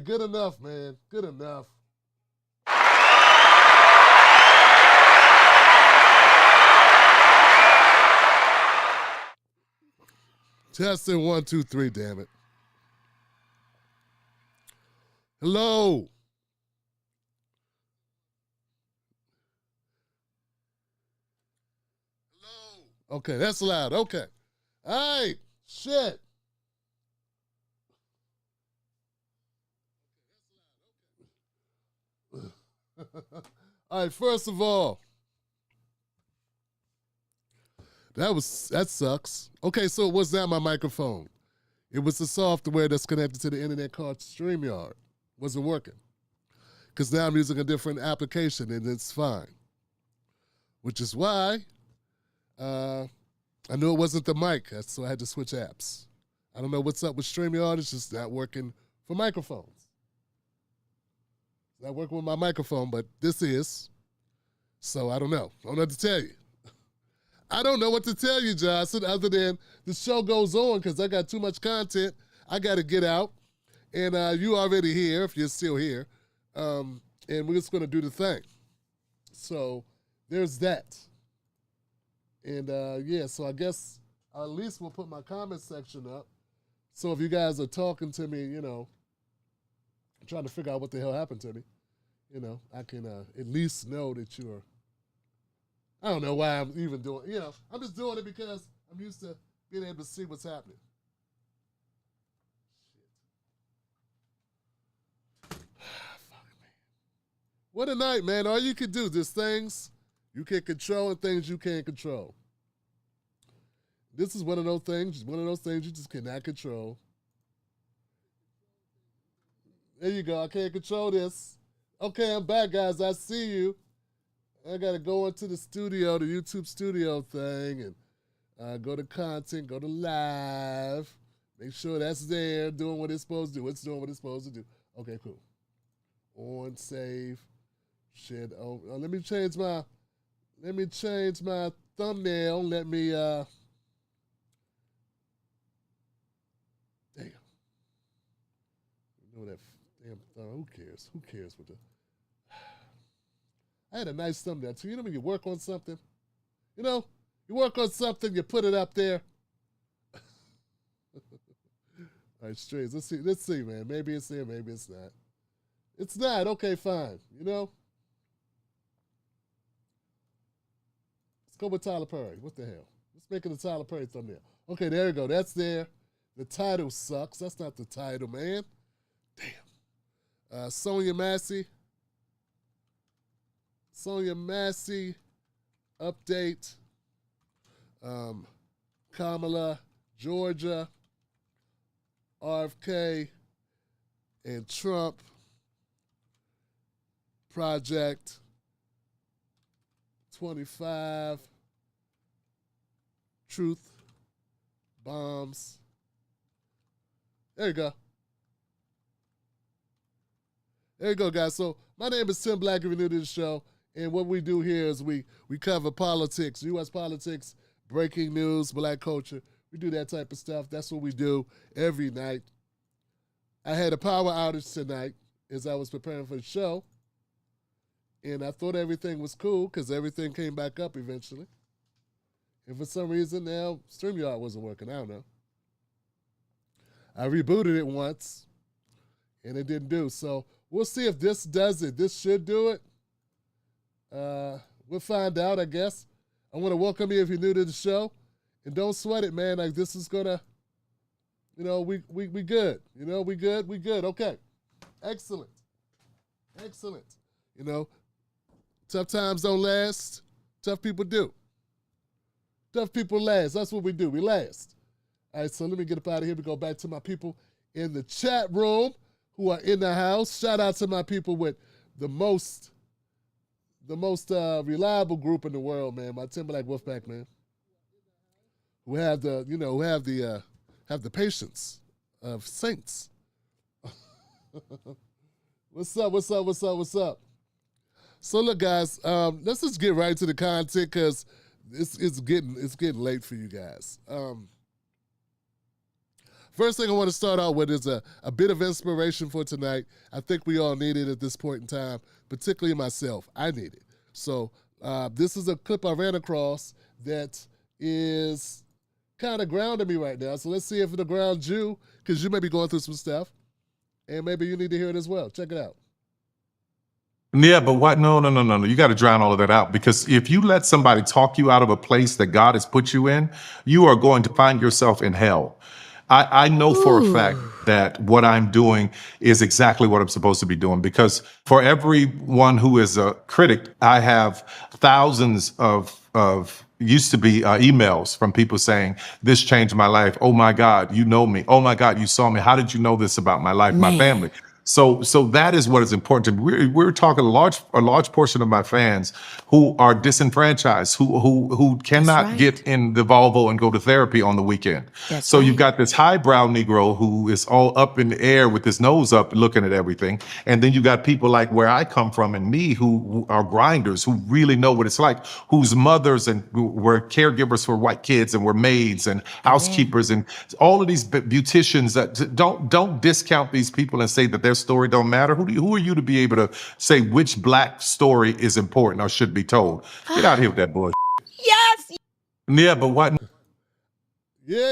good enough, man. Good enough. Testing 1, 2, 3, damn it. Hello. Hello. Okay, that's loud. Okay. All right. Shit. All right, first of all, that sucks. Okay, so it was not my microphone. It was the software that's connected to the internet called StreamYard. Wasn't working. Because now I'm using a different application and it's fine. Which is why I knew it wasn't the mic, so I had to switch apps. I don't know what's up with StreamYard. It's just not working for microphones. It's not working with my microphone, but this is. So I don't know. I don't know what to tell you. I don't know what to tell you, Johnson, other than the show goes on because I got too much content. I got to get out. And you already here, if you're still here. And we're just going to do the thing. So there's that. And yeah, so I guess at least we'll put my comment section up. So if you guys are talking to me, you know, trying to figure out what the hell happened to me, you know, I can at least know that you're. I don't know why I'm even doing, you know, I'm just doing it because I'm used to being able to see what's happening. Shit. Fuck, man. What a night, man. All you can do, there's things you can control and things you can't control. This is one of those things you just cannot control. There you go. I can't control this. Okay, I'm back, guys. I see you. I got to go into the studio, the YouTube studio thing, and go to content, go to live, make sure that's there, doing what it's supposed to do. It's doing what it's supposed to do. Okay, cool. On, save, shit. Oh, let me change my thumbnail. Let me, damn. You know that damn, who cares? Who cares with the, I had a nice thumbnail too. You know when you work on something? You know, you work on something, you put it up there. All right, straight. Let's see, man. Maybe it's there, maybe it's not. It's not. Okay, fine. You know? Let's go with Tyler Perry. What the hell? Let's make it a Tyler Perry thumbnail. Okay, there you go. That's there. The title sucks. That's not the title, man. Damn. Sonya Massey. Sonya Massey update. Kamala, Georgia, RFK, and Trump. Project2025 TruthBombs. There you go. There you go, guys. So my name is Tim Black, if you're new to the show. And what we do here is we cover politics, U.S. politics, breaking news, black culture. We do that type of stuff. That's what we do every night. I had a power outage tonight as I was preparing for the show. And I thought everything was cool because everything came back up eventually. And for some reason now, StreamYard wasn't working. I don't know. I rebooted it once and it didn't do. So we'll see if this does it. This should do it. We'll find out, I guess. I want to welcome you if you're new to the show. And don't sweat it, man. Like, this is going to, you know, we good. You know, we good. Okay. Excellent. You know, tough times don't last. Tough people do. Tough people last. That's what we do. We last. All right, so let me get up out of here. We go back to my people in the chat room who are in the house. Shout out to my people with the most reliable group in the world, man. My Timberlake Wolfpack, man. Who have the, you know, have the patience of saints. What's up? So look, guys, let's just get right to the content because it's getting late for you guys. First thing I want to start out with is a bit of inspiration for tonight. I think we all need it at this point in time, particularly myself. I need it. So this is a clip I ran across that is kind of grounding me right now. So let's see if it'll ground you, because you may be going through some stuff, and maybe you need to hear it as well. Check it out. Yeah, but what? No. You got to drown all of that out, because if you let somebody talk you out of a place that God has put you in, you are going to find yourself in hell. I know for a fact that what I'm doing is exactly what I'm supposed to be doing, because for everyone who is a critic, I have thousands of used to be emails from people saying, this changed my life. Oh my God, you know me. Oh my God, you saw me. How did you know this about my life, my family? So that is what is important to me. We're talking a large portion of my fans who are disenfranchised, who cannot get in the Volvo and go to therapy on the weekend. So you've got this highbrow Negro who is all up in the air with his nose up looking at everything. And then you got people like where I come from and me who are grinders, who really know what it's like, whose mothers and were caregivers for white kids and were maids and housekeepers and all of these beauticians. That don't discount these people and say that their story don't matter. Who are you to be able to say which black story is important or should be told? Get out of here with that bullshit. Yes. Yeah, but what? Yeah.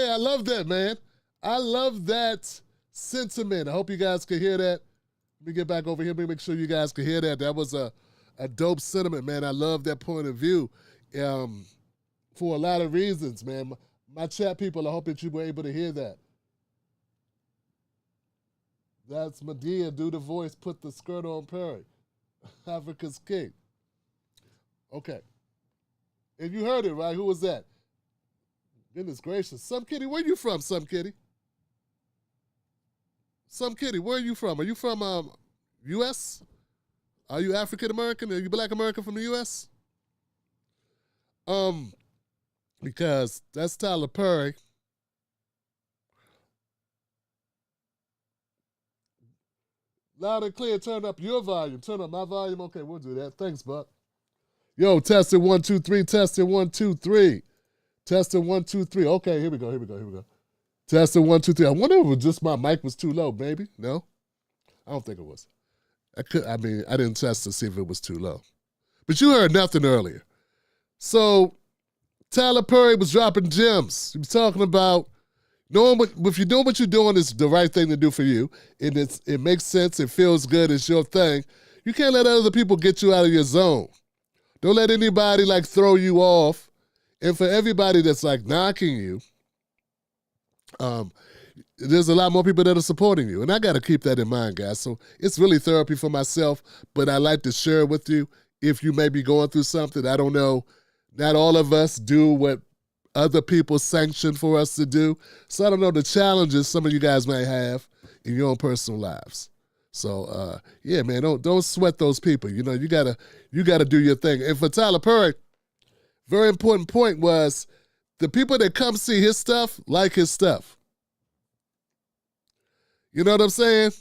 I love that, man. I love that sentiment. I hope you guys can hear that. Let me get back over here. Let me make sure you guys can hear that. That was a dope sentiment, man. I love that point of view for a lot of reasons, man. My chat people, I hope that you were able to hear that. That's Medea, do the voice, put the skirt on Perry. Africa's king. Okay. And you heard it, right? Who was that? Goodness gracious. Some Kitty, where you from, Some Kitty? Some Kitty, where are you from? Are you from U.S.? Are you African American? Are you Black American from the U.S.? Because that's Tyler Perry. Loud and clear, turn up your volume. Turn up my volume. Okay, we'll do that. Thanks, Buck. Yo, testing 1, 2, 3. Testing 1, 2, 3. Testing 1, 2, 3. Okay, here we go. Testing 1, 2, 3. I wonder if it was just my mic was too low, maybe. No? I don't think it was. I didn't test to see if it was too low. But you heard nothing earlier. So, Tyler Perry was dropping gems. He was talking about if you're doing what you're doing is the right thing to do for you, and it makes sense, it feels good, it's your thing, you can't let other people get you out of your zone. Don't let anybody throw you off. And for everybody that's knocking you, there's a lot more people that are supporting you. And I got to keep that in mind, guys. So it's really therapy for myself, but I like to share it with you if you may be going through something. I don't know. Not all of us do what other people sanction for us to do. So I don't know the challenges some of you guys may have in your own personal lives. So yeah, man, don't sweat those people. You know, you gotta do your thing. And for Tyler Perry, very important point was the people that come see his stuff like his stuff. You know what I'm saying?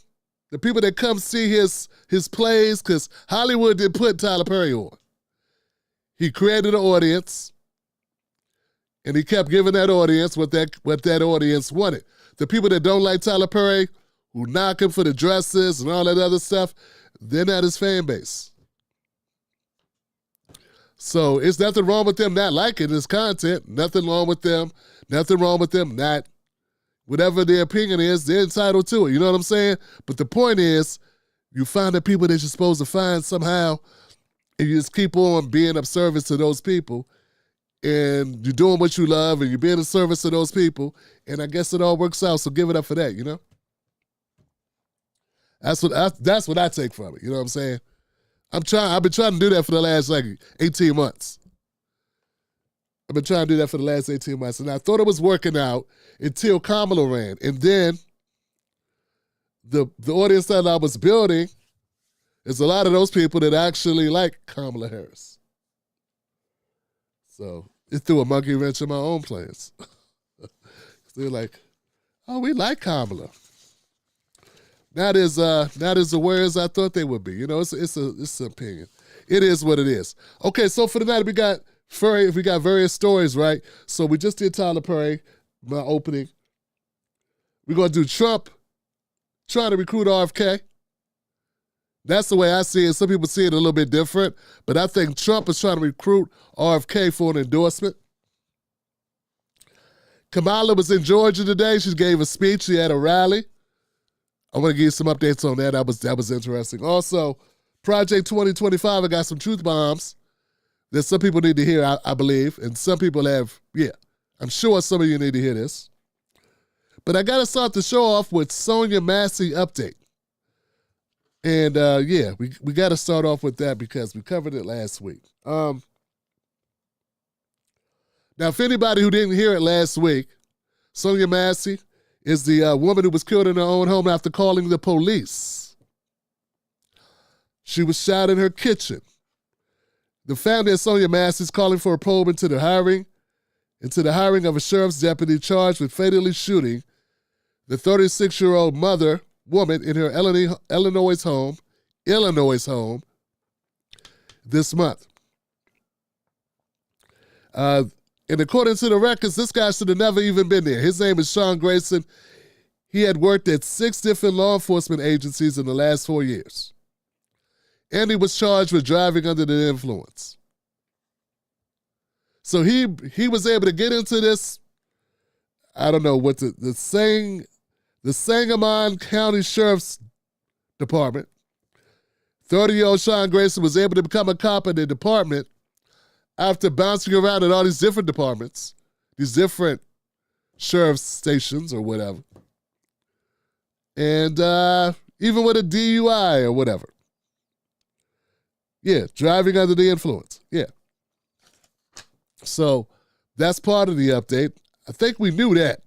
The people that come see his plays, because Hollywood didn't put Tyler Perry on. He created an audience, and he kept giving that audience what that audience wanted. The people that don't like Tyler Perry, who knock him for the dresses and all that other stuff, they're not his fan base. So it's nothing wrong with them not liking his content. Nothing wrong with them not, whatever their opinion is, they're entitled to it. You know what I'm saying? But the point is, you find the people that you're supposed to find somehow, and you just keep on being of service to those people, and you're doing what you love, and you're being of service to those people, and I guess it all works out, so give it up for that, you know? That's what I take from it, you know what I'm saying? I've been trying to do that for the last 18 months. I've been trying to do that for the last 18 months, and I thought it was working out until Kamala ran. And then the audience that I was building is a lot of those people that actually like Kamala Harris. So it threw a monkey wrench in my own plans. They're like, oh, we like Kamala. Not as aware as I thought they would be. You know, it's an opinion. It is what it is. Okay, so for tonight we got various stories, right? So we just did Tyler Perry, my opening. We're going to do Trump trying to recruit RFK. That's the way I see it. Some people see it a little bit different, but I think Trump is trying to recruit RFK for an endorsement. Kamala was in Georgia today. She gave a speech. She had a rally. I want to give you some updates on that. That was interesting. Also, Project 2025, I got some truth bombs that some people need to hear, I believe, and some people have, I'm sure some of you need to hear this. But I got to start the show off with Sonya Massey update. And we got to start off with that because we covered it last week. Now, if anybody who didn't hear it last week, Sonya Massey is the woman who was killed in her own home after calling the police. She was shot in her kitchen. The family of Sonya Massey is calling for a probe into the hiring of a sheriff's deputy charged with fatally shooting the 36-year-old woman in her Illinois home this month. And according to the records, this guy should have never even been there. His name is Sean Grayson. He had worked at 6 different law enforcement agencies in the last 4 years. And he was charged with driving under the influence. So he was able to get into this, I don't know what the Sangamon County Sheriff's Department. 30-year-old Sean Grayson was able to become a cop in the department after bouncing around at all these different departments, these different sheriff's stations or whatever. And even with a DUI or whatever. Yeah, driving under the influence. Yeah. So that's part of the update. I think we knew that.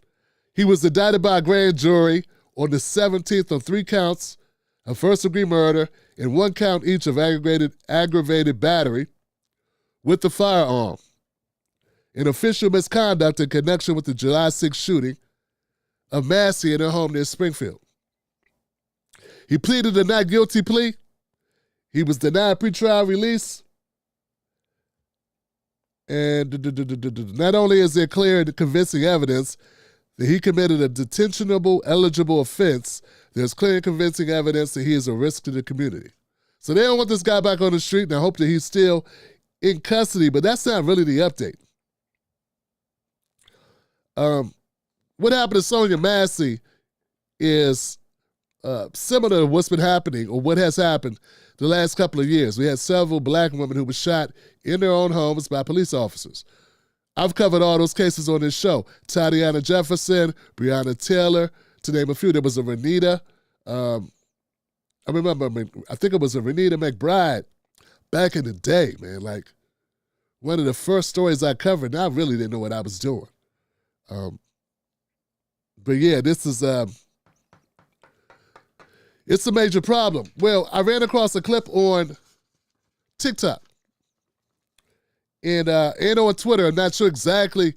He was indicted by a grand jury on the 17th on 3 counts of first-degree murder and 1 count each of aggravated battery with the firearm, an official misconduct in connection with the July 6th shooting of Massey in her home near Springfield. He pleaded a not guilty plea. He was denied pretrial release. And not only is there clear and convincing evidence that he committed a detentionable, eligible offense, there's clear and convincing evidence that he is a risk to the community. So they don't want this guy back on the street, and I hope that he's still in custody, but that's not really the update. What happened to Sonya Massey is similar to what's been happening or what has happened the last couple of years. We had several black women who were shot in their own homes by police officers. I've covered all those cases on this show. Tatiana Jefferson, Breonna Taylor, to name a few. There was a Renita. I think it was a Renita McBride back in the day, man. Like, one of the first stories I covered, and I really didn't know what I was doing. But yeah, this is, it's a major problem. Well, I ran across a clip on TikTok and on Twitter. I'm not sure exactly,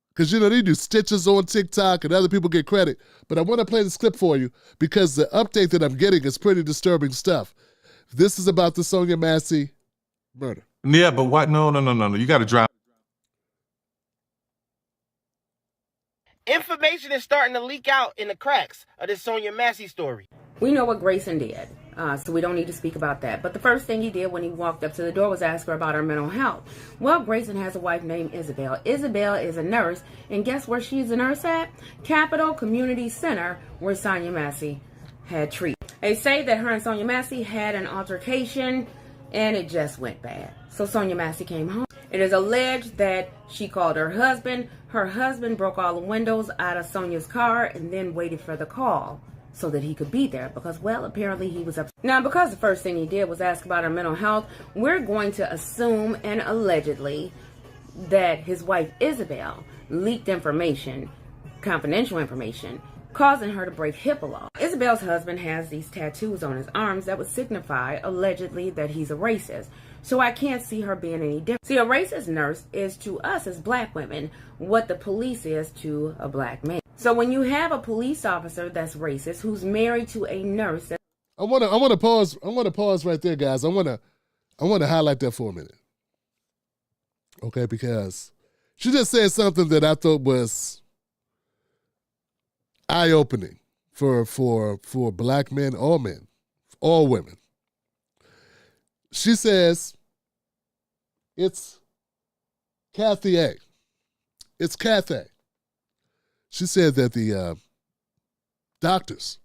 because, they do stitches on TikTok and other people get credit. But I want to play this clip for you because the update that I'm getting is pretty disturbing stuff. This is about the Sonya Massey murder. Yeah, but what? No. You got to drive. Information is starting to leak out in the cracks of this Sonya Massey story. We know what Grayson did, so we don't need to speak about that. But the first thing he did when he walked up to the door was ask her about her mental health. Well, Grayson has a wife named Isabel. Isabel is a nurse, and guess where she's a nurse at? Capital Community Center, where Sonya Massey had treatment. They say that her and Sonya Massey had an altercation, and it just went bad. So Sonya Massey came home. It is alleged that she called her husband. Her husband broke all the windows out of Sonya's car and then waited for the call so that he could be there because, well, apparently he was upset. Now, because the first thing he did was ask about her mental health, we're going to assume and allegedly that his wife Isabel leaked information, confidential information, causing her to break HIPAA law. Isabel's husband has these tattoos on his arms that would signify, allegedly, that he's a racist. So I can't see her being any different. See, a racist nurse is to us as black women what the police is to a black man. So when you have a police officer that's racist who's married to a nurse that I want to pause right there, guys. I want to highlight that for a minute. Okay, because she just said something that I thought was eye-opening for black men or men, or women. She says it's Kathy A. It's Kathy. She said that the doctors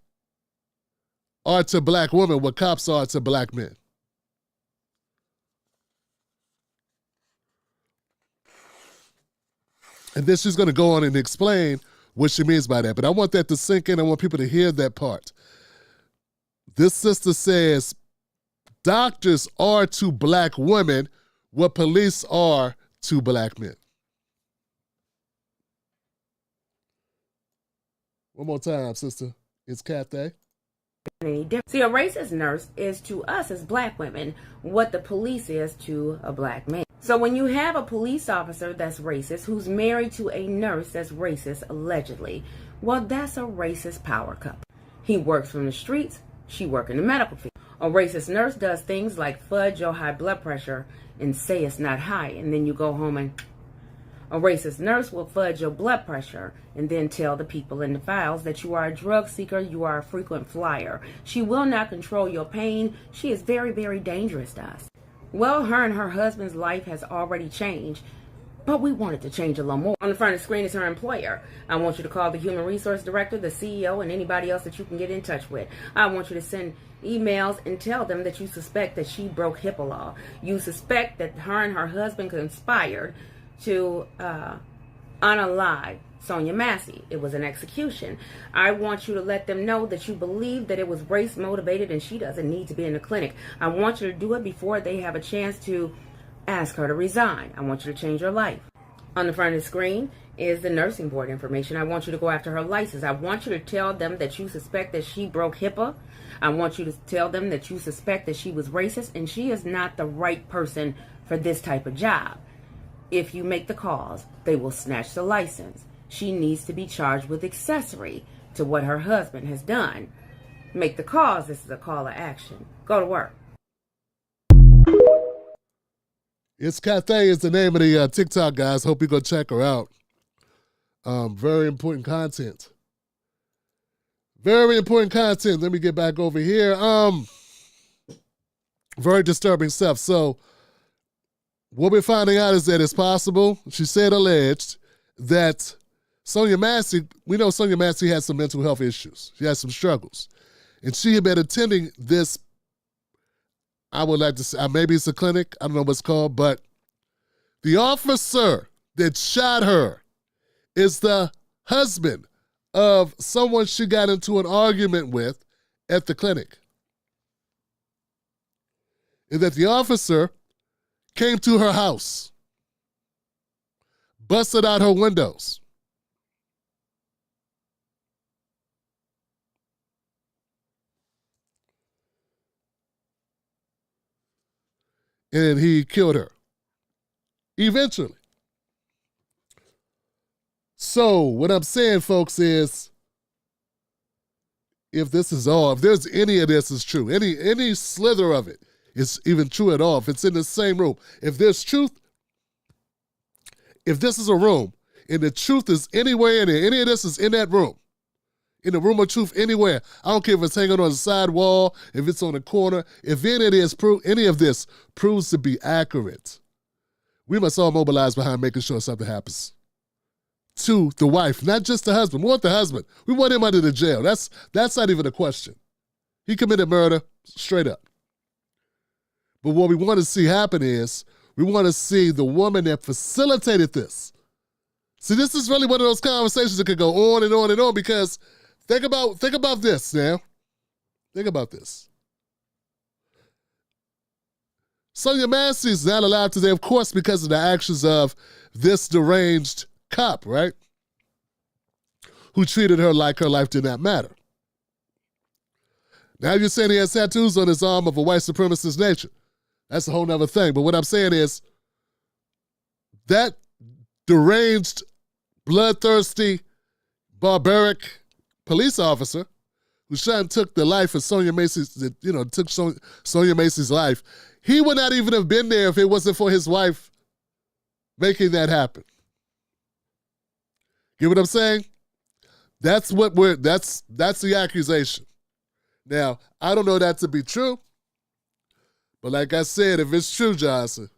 are to black women what cops are to black men. And then she's going to go on and explain what she means by that. But I want that to sink in. I want people to hear that part. This sister says doctors are to black women what police are to black men. One more time, sister. It's Kathy. See, a racist nurse is to us as black women what the police is to a black man. So when you have a police officer that's racist who's married to a nurse that's racist, allegedly, well, that's a racist power couple. He works from the streets, she works in the medical field. A racist nurse does things like fudge your high blood pressure and say it's not high, and then you go home and... A racist nurse will fudge your blood pressure and then tell the people in the files that you are a drug seeker, you are a frequent flyer. She will not control your pain. She is very, very dangerous to us. Well, her and her husband's life has already changed, but we want it to change a little more. On the front of the screen is her employer. I want you to call the human resource director, the CEO, and anybody else that you can get in touch with. I want you to send emails and tell them that you suspect that she broke HIPAA law. You suspect that her and her husband conspired to unalive Sonya Massey. It was an execution. I want you to let them know that you believe that it was race motivated and she doesn't need to be in the clinic. I want you to do it before they have a chance to ask her to resign. I want you to change her life. On the front of the screen is the nursing board information. I want you to go after her license. I want you to tell them that you suspect that she broke HIPAA. I want you to tell them that you suspect that she was racist and she is not the right person for this type of job. If you make the calls, they will snatch the license. She needs to be charged with accessory to what her husband has done. Make the calls. This is a call to action. Go to work. It's Cathay is the name of the TikTok, guys. Hope you go check her out. Very important content. Very important content. Let me get back over here. Very disturbing stuff. So what we're finding out is that it's possible, she said alleged, that Sonya Massey, we know Sonya Massey has some mental health issues. She has some struggles. And she had been attending this, I would like to say, maybe it's a clinic, I don't know what it's called, but the officer that shot her is the husband of someone she got into an argument with at the clinic. And that the officer came to her house, busted out her windows. And he killed her. Eventually. So what I'm saying, folks, is if this is all, if there's any of this is true, any slither of it is even true at all, if it's in the same room, if there's truth, if this is a room and the truth is anywhere in it, any of this is in that room, in the room of truth anywhere, I don't care if it's hanging on the side wall, if it's on the corner, if any of this proves to be accurate, we must all mobilize behind making sure something happens to the wife, not just the husband. We want the husband. We want him under the jail. That's not even a question. He committed murder, straight up. But what we want to see happen is, we want to see the woman that facilitated this. See, this is really one of those conversations that could go on and on and on, because think about this now. Think about this. Sonya Massey is not alive today, of course, because of the actions of this deranged cop, right? Who treated her like her life did not matter. Now you're saying he has tattoos on his arm of a white supremacist nature. That's a whole nother thing. But what I'm saying is, that deranged, bloodthirsty, barbaric police officer who shot and took the life of Sonya Massey's, took Sonya Massey's life, he would not even have been there if it wasn't for his wife making that happen. Get what I'm saying? That's the accusation. Now, I don't know that to be true, but like I said, if it's true, Johnson,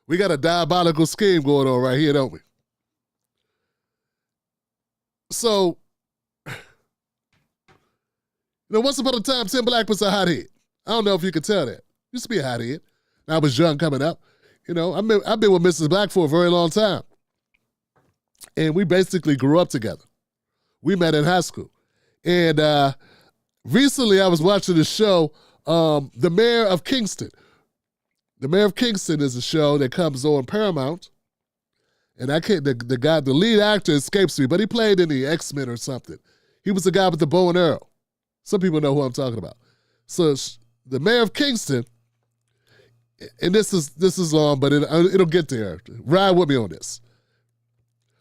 we got a diabolical scheme going on right here, don't we? So, once upon a time, Tim Black was a hothead. I don't know if you could tell that. Used to be a hothead. I was young coming up. I've been with Mrs. Black for a very long time. And we basically grew up together. We met in high school. And recently I was watching the show, The Mayor of Kingston. The Mayor of Kingston is a show that comes on Paramount. And the lead actor escapes me, but he played in the X-Men or something. He was the guy with the bow and arrow. Some people know who I'm talking about. So the Mayor of Kingston, and this is long, but it'll get there. Ride with me on this.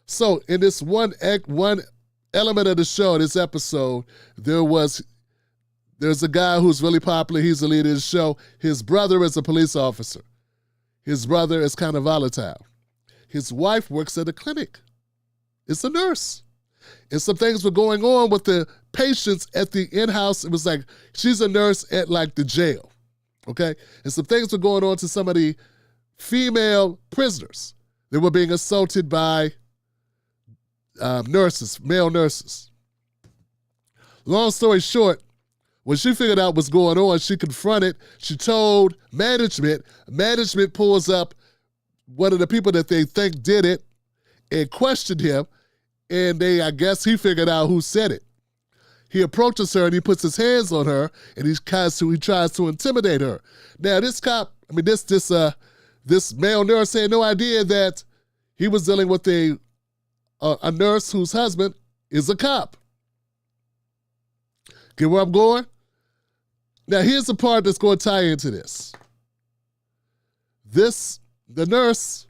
So in this one element of the show, this episode, there's a guy who's really popular. He's the leader of the show. His brother is a police officer. His brother is kind of volatile. His wife works at a clinic. It's a nurse. And some things were going on with the patients at the in-house. It was like, she's a nurse at like the jail, okay? And some things were going on to some of the female prisoners. They were being assaulted by nurses, male nurses. Long story short, when she figured out what's going on, she confronted, she told management. Management pulls up one of the people that they think did it and questioned him. And I guess he figured out who said it. He approaches her and he puts his hands on her and he tries to intimidate her. Now this cop, this male nurse had no idea that he was dealing with a nurse whose husband is a cop. Get where I'm going? Now here's the part that's going to tie into this. The nurse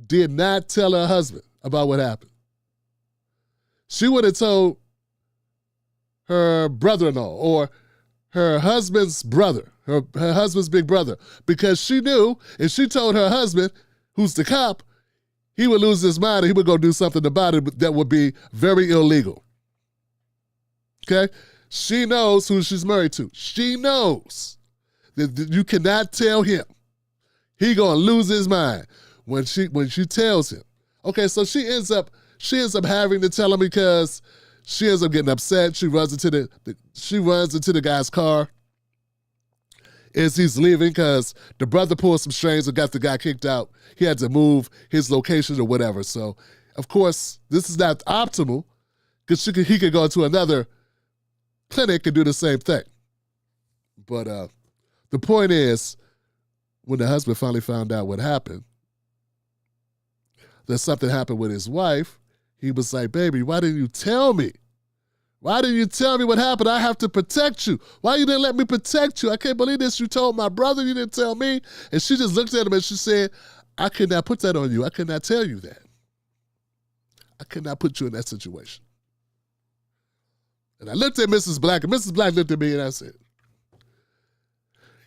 did not tell her husband about what happened. She would have told her brother-in-law or her husband's brother, her husband's big brother, because she knew if she told her husband, who's the cop, he would lose his mind and he would go do something about it that would be very illegal. Okay? She knows who she's married to. She knows that you cannot tell him. He gonna lose his mind when she tells him. Okay, so she ends up having to tell him because she ends up getting upset. She runs into the guy's car as he's leaving because the brother pulled some strings and got the guy kicked out. He had to move his location or whatever. So, of course, this is not optimal because he could go to another clinic and do the same thing. But the point is, when the husband finally found out what happened, that something happened with his wife, he was like, baby, why didn't you tell me? Why didn't you tell me what happened? I have to protect you. Why you didn't let me protect you? I can't believe this. You told my brother, you didn't tell me. And she just looked at him and she said, I could not put that on you. I could not tell you that. I could not put you in that situation. And I looked at Mrs. Black, and Mrs. Black looked at me and I said,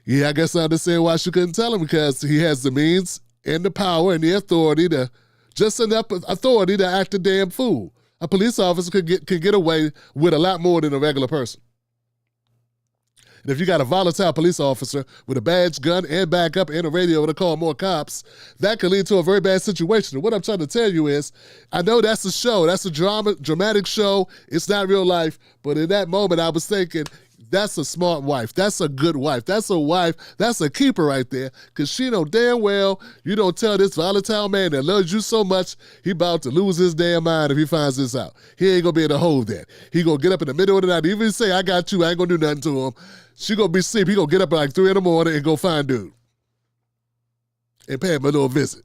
yeah, I guess I understand why she couldn't tell him, because he has the means and the power and the authority just enough authority to act a damn fool. A police officer could get away with a lot more than a regular person. And if you got a volatile police officer with a badge, gun, and backup, and a radio to call more cops, that could lead to a very bad situation. And what I'm trying to tell you is, I know that's a show. That's a dramatic show. It's not real life. But in that moment, I was thinking, that's a smart wife. That's a good wife. That's a wife. That's a keeper right there. Because she know damn well you don't tell this volatile man that loves you so much, he about to lose his damn mind if he finds this out. He ain't going to be able to hold that. He going to get up in the middle of the night. Even say, I got you, I ain't going to do nothing to him. She going to be asleep. He going to get up at like 3 in the morning and go find dude. And pay him a little visit.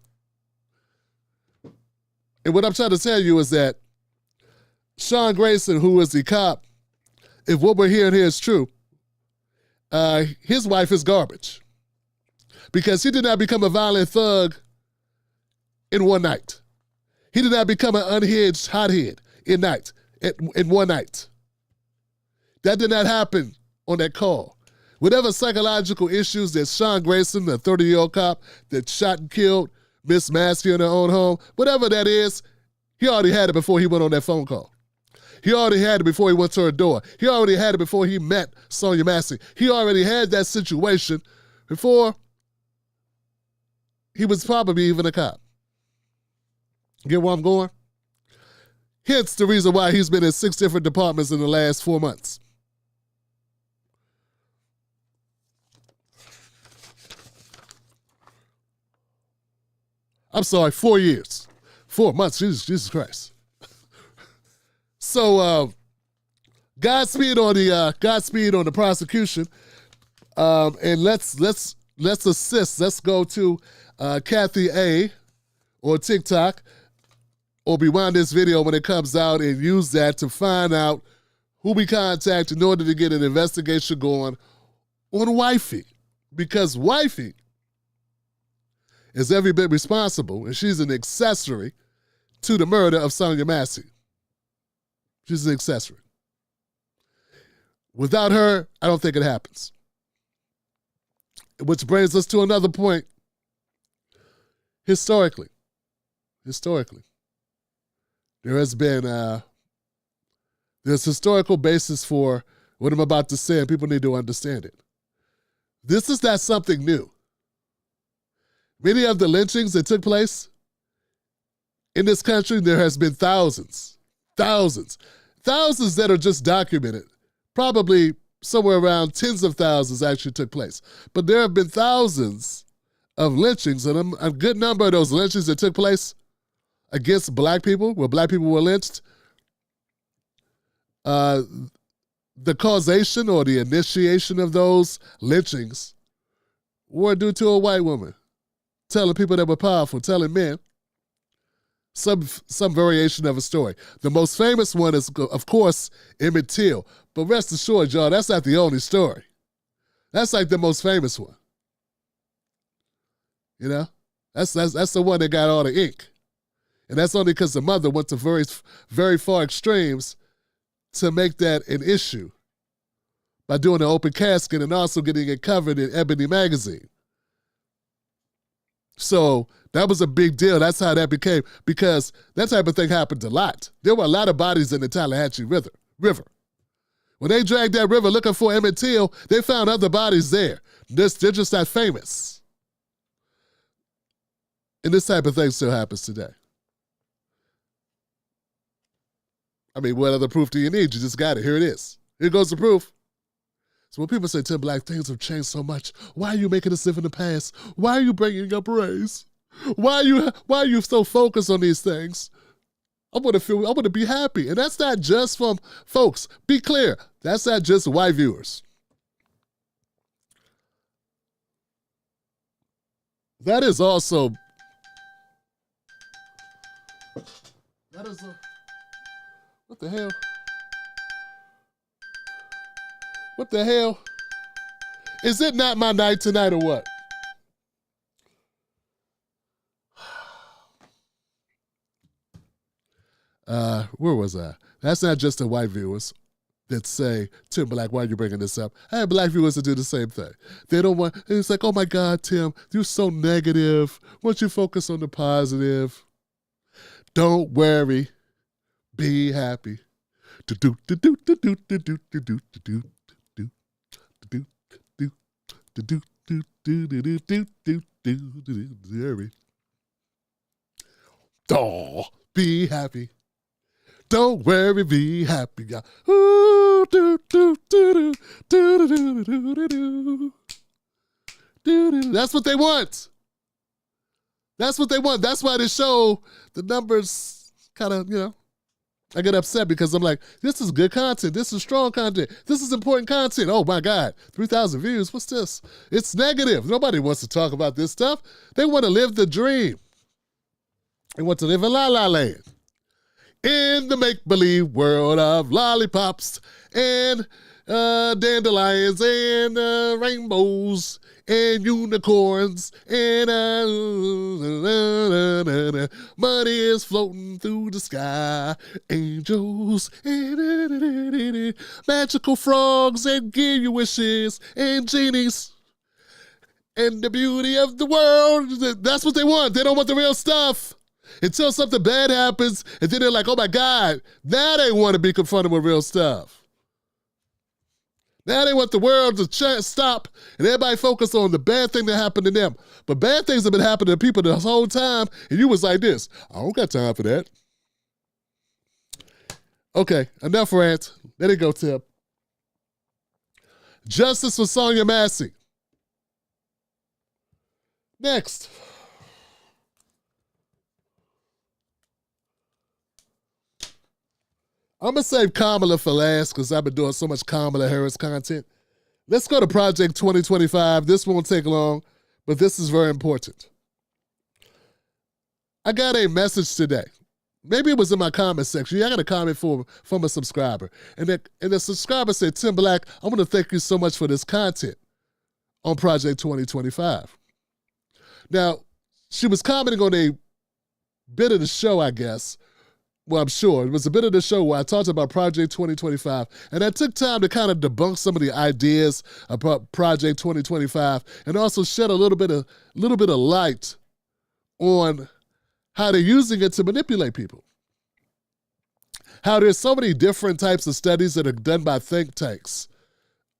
And what I'm trying to tell you is that Sean Grayson, who is the cop, if what we're hearing here is true, his wife is garbage. Because he did not become a violent thug in one night. He did not become an unhinged hothead in one night. That did not happen on that call. Whatever psychological issues that Sean Grayson, the 30-year-old cop that shot and killed Miss Massey in her own home, whatever that is, he already had it before he went on that phone call. He already had it before he went to her door. He already had it before he met Sonya Massey. He already had that situation before he was probably even a cop. Get where I'm going? Hence the reason why he's been in 6 different departments in the last 4 months. I'm sorry, 4 years. 4 months, Jesus Christ. So, Godspeed on the prosecution, and let's assist. Let's go to Kathy A. or TikTok, or rewind this video when it comes out and use that to find out who we contact in order to get an investigation going on Wifey, because Wifey is every bit responsible, and she's an accessory to the murder of Sonya Massey. She's an accessory. Without her, I don't think it happens. Which brings us to another point. Historically, there has been, there's historical basis for what I'm about to say, and people need to understand it. This is not something new. Many of the lynchings that took place in this country, there has been thousands that are just documented. Probably somewhere around tens of thousands actually took place. But there have been thousands of lynchings, and a good number of those lynchings that took place against black people, where black people were lynched, the causation or the initiation of those lynchings were due to a white woman telling people that were powerful, telling men some variation of a story. The most famous one is, of course, Emmett Till. But rest assured, y'all, that's not the only story. That's like the most famous one. You know? That's the one that got all the ink. And that's only because the mother went to very, very far extremes to make that an issue by doing an open casket and also getting it covered in Ebony magazine. So that was a big deal. That's how that became, because that type of thing happened a lot. There were a lot of bodies in the Tallahatchie River. When they dragged that river looking for Emmett Till, they found other bodies there. They're just not famous. And this type of thing still happens today. I mean, what other proof do you need? You just got it. Here it is. Here goes the proof. So when people say, Tim Black, things have changed so much, why are you making us live in the past? Why are you bringing up race? Why are you so focused on these things? I want to be happy. And that's not just from folks. Be clear. That's not just white viewers. That is also, what the hell? What the hell? Is it not my night tonight or what? Where was I? That's not just the white viewers that say, Tim Black, why are you bringing this up? I have black viewers that do the same thing. They don't want, it's like, oh my God, Tim, you're so negative. Why don't you focus on the positive? Don't worry. Be happy. Oh, be happy. Don't worry, be happy. Ooh, That's what they want. That's what they want. That's why this show, the numbers kind of, I get upset because I'm like, this is good content. This is strong content. This is important content. Oh my God, 3,000 views. What's this? It's negative. Nobody wants to talk about this stuff. They want to live the dream. They want to live in La La Land. In the make-believe world of lollipops and dandelions and rainbows and unicorns and money is floating through the sky. Angels and magical frogs and give you wishes and genies and the beauty of the world. That's what they want. They don't want the real stuff. until something bad happens, and then they're like, oh my God, now they want to be confronted with real stuff. Now they want the world to stop and everybody focus on the bad thing that happened to them. But bad things have been happening to people this whole time, and you was like this. I don't got time for that. Okay, enough rant. There you go, Tip. Justice for Sonya Massey. Next. I'm going to save Kamala for last because I've been doing so much Kamala Harris content. Let's go to Project 2025. This won't take long, but this is very important. I got a message today. Maybe it was in my comment section. Yeah, I got a comment from a subscriber. And the subscriber said, Tim Black, I want to thank you so much for this content on Project 2025. Now, she was commenting on a bit of the show, I guess. Well, I'm sure. It was a bit of the show where I talked about Project 2025, and I took time to kind of debunk some of the ideas about Project 2025 and also shed a little bit of light on how they're using it to manipulate people. How there's so many different types of studies that are done by think tanks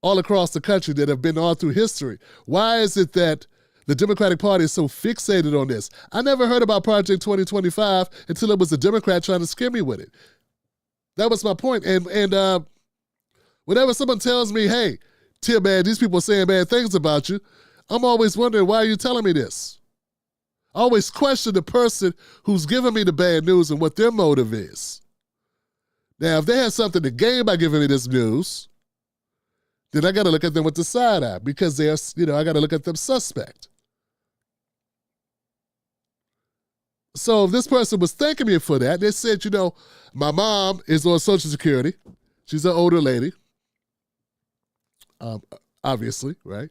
all across the country that have been all through history. Why is it that the Democratic Party is so fixated on this? I never heard about Project 2025 until it was a Democrat trying to scare me with it. That was my point. And whenever someone tells me, hey, Tim, man, these people are saying bad things about you, I'm always wondering, why are you telling me this? I always question the person who's giving me the bad news and what their motive is. Now, if they have something to gain by giving me this news, then I got to look at them with the side eye because I got to look at them suspect. So if this person was thanking me for that, they said, my mom is on Social Security. She's an older lady. Obviously, right?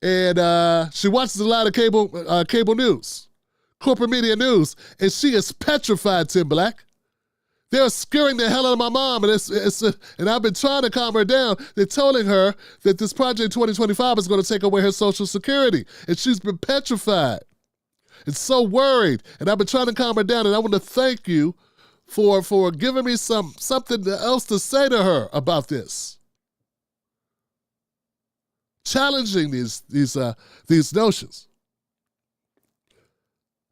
And she watches a lot of cable news, corporate media news, and she is petrified, Tim Black. They're scaring the hell out of my mom, and I've been trying to calm her down. They're telling her that this Project 2025 is going to take away her Social Security, and she's been petrified and so worried. And I've been trying to calm her down, and I want to thank you for giving me something else to say to her about this. Challenging these notions.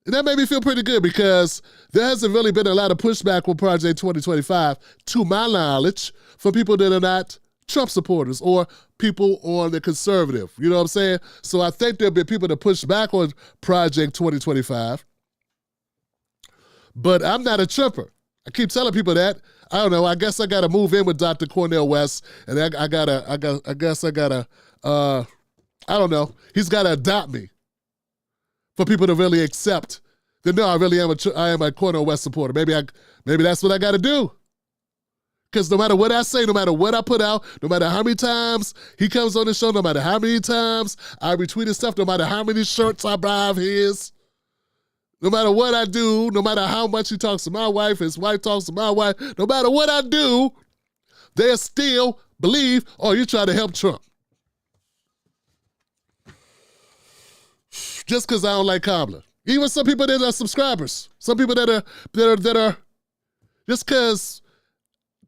And that made me feel pretty good because there hasn't really been a lot of pushback with Project 2025, to my knowledge, for people that are not Trump supporters or people on the conservative. You know what I'm saying? So I think there'll be people that push back on Project 2025. But I'm not a Trumper. I keep telling people that. I don't know. I guess I got to move in with Dr. Cornel West, and I don't know. He's got to adopt me for people to really accept that, no, I am a Cornel West supporter. Maybe that's what I got to do. Because no matter what I say, no matter what I put out, no matter how many times he comes on the show, no matter how many times I retweet his stuff, no matter how many shirts I buy of his, no matter what I do, no matter how much he talks to my wife, his wife talks to my wife, no matter what I do, they still believe, oh, you try to help Trump. Just because I don't like Kamala. Even some people that are subscribers. Some people that are just because,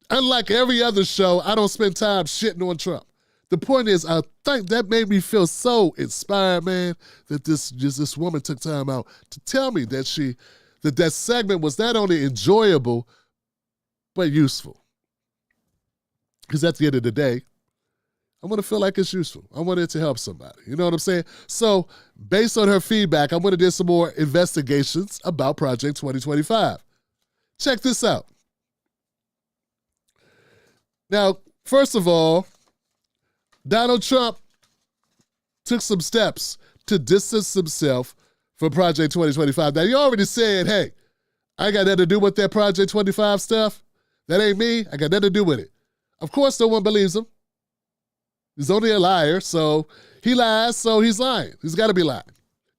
unlike every other show, I don't spend time shitting on Trump. The point is, I think that made me feel so inspired, man, that this woman took time out to tell me that that segment was not only enjoyable, but useful. Because at the end of the day, I want to feel like it's useful. I want it to help somebody. You know what I'm saying? So based on her feedback, I'm going to do some more investigations about Project 2025. Check this out. Now, first of all, Donald Trump took some steps to distance himself from Project 2025. Now, he already said, hey, I got nothing to do with that Project 25 stuff. That ain't me. I got nothing to do with it. Of course, no one believes him. He's only a liar, so he lies, so he's lying. He's got to be lying.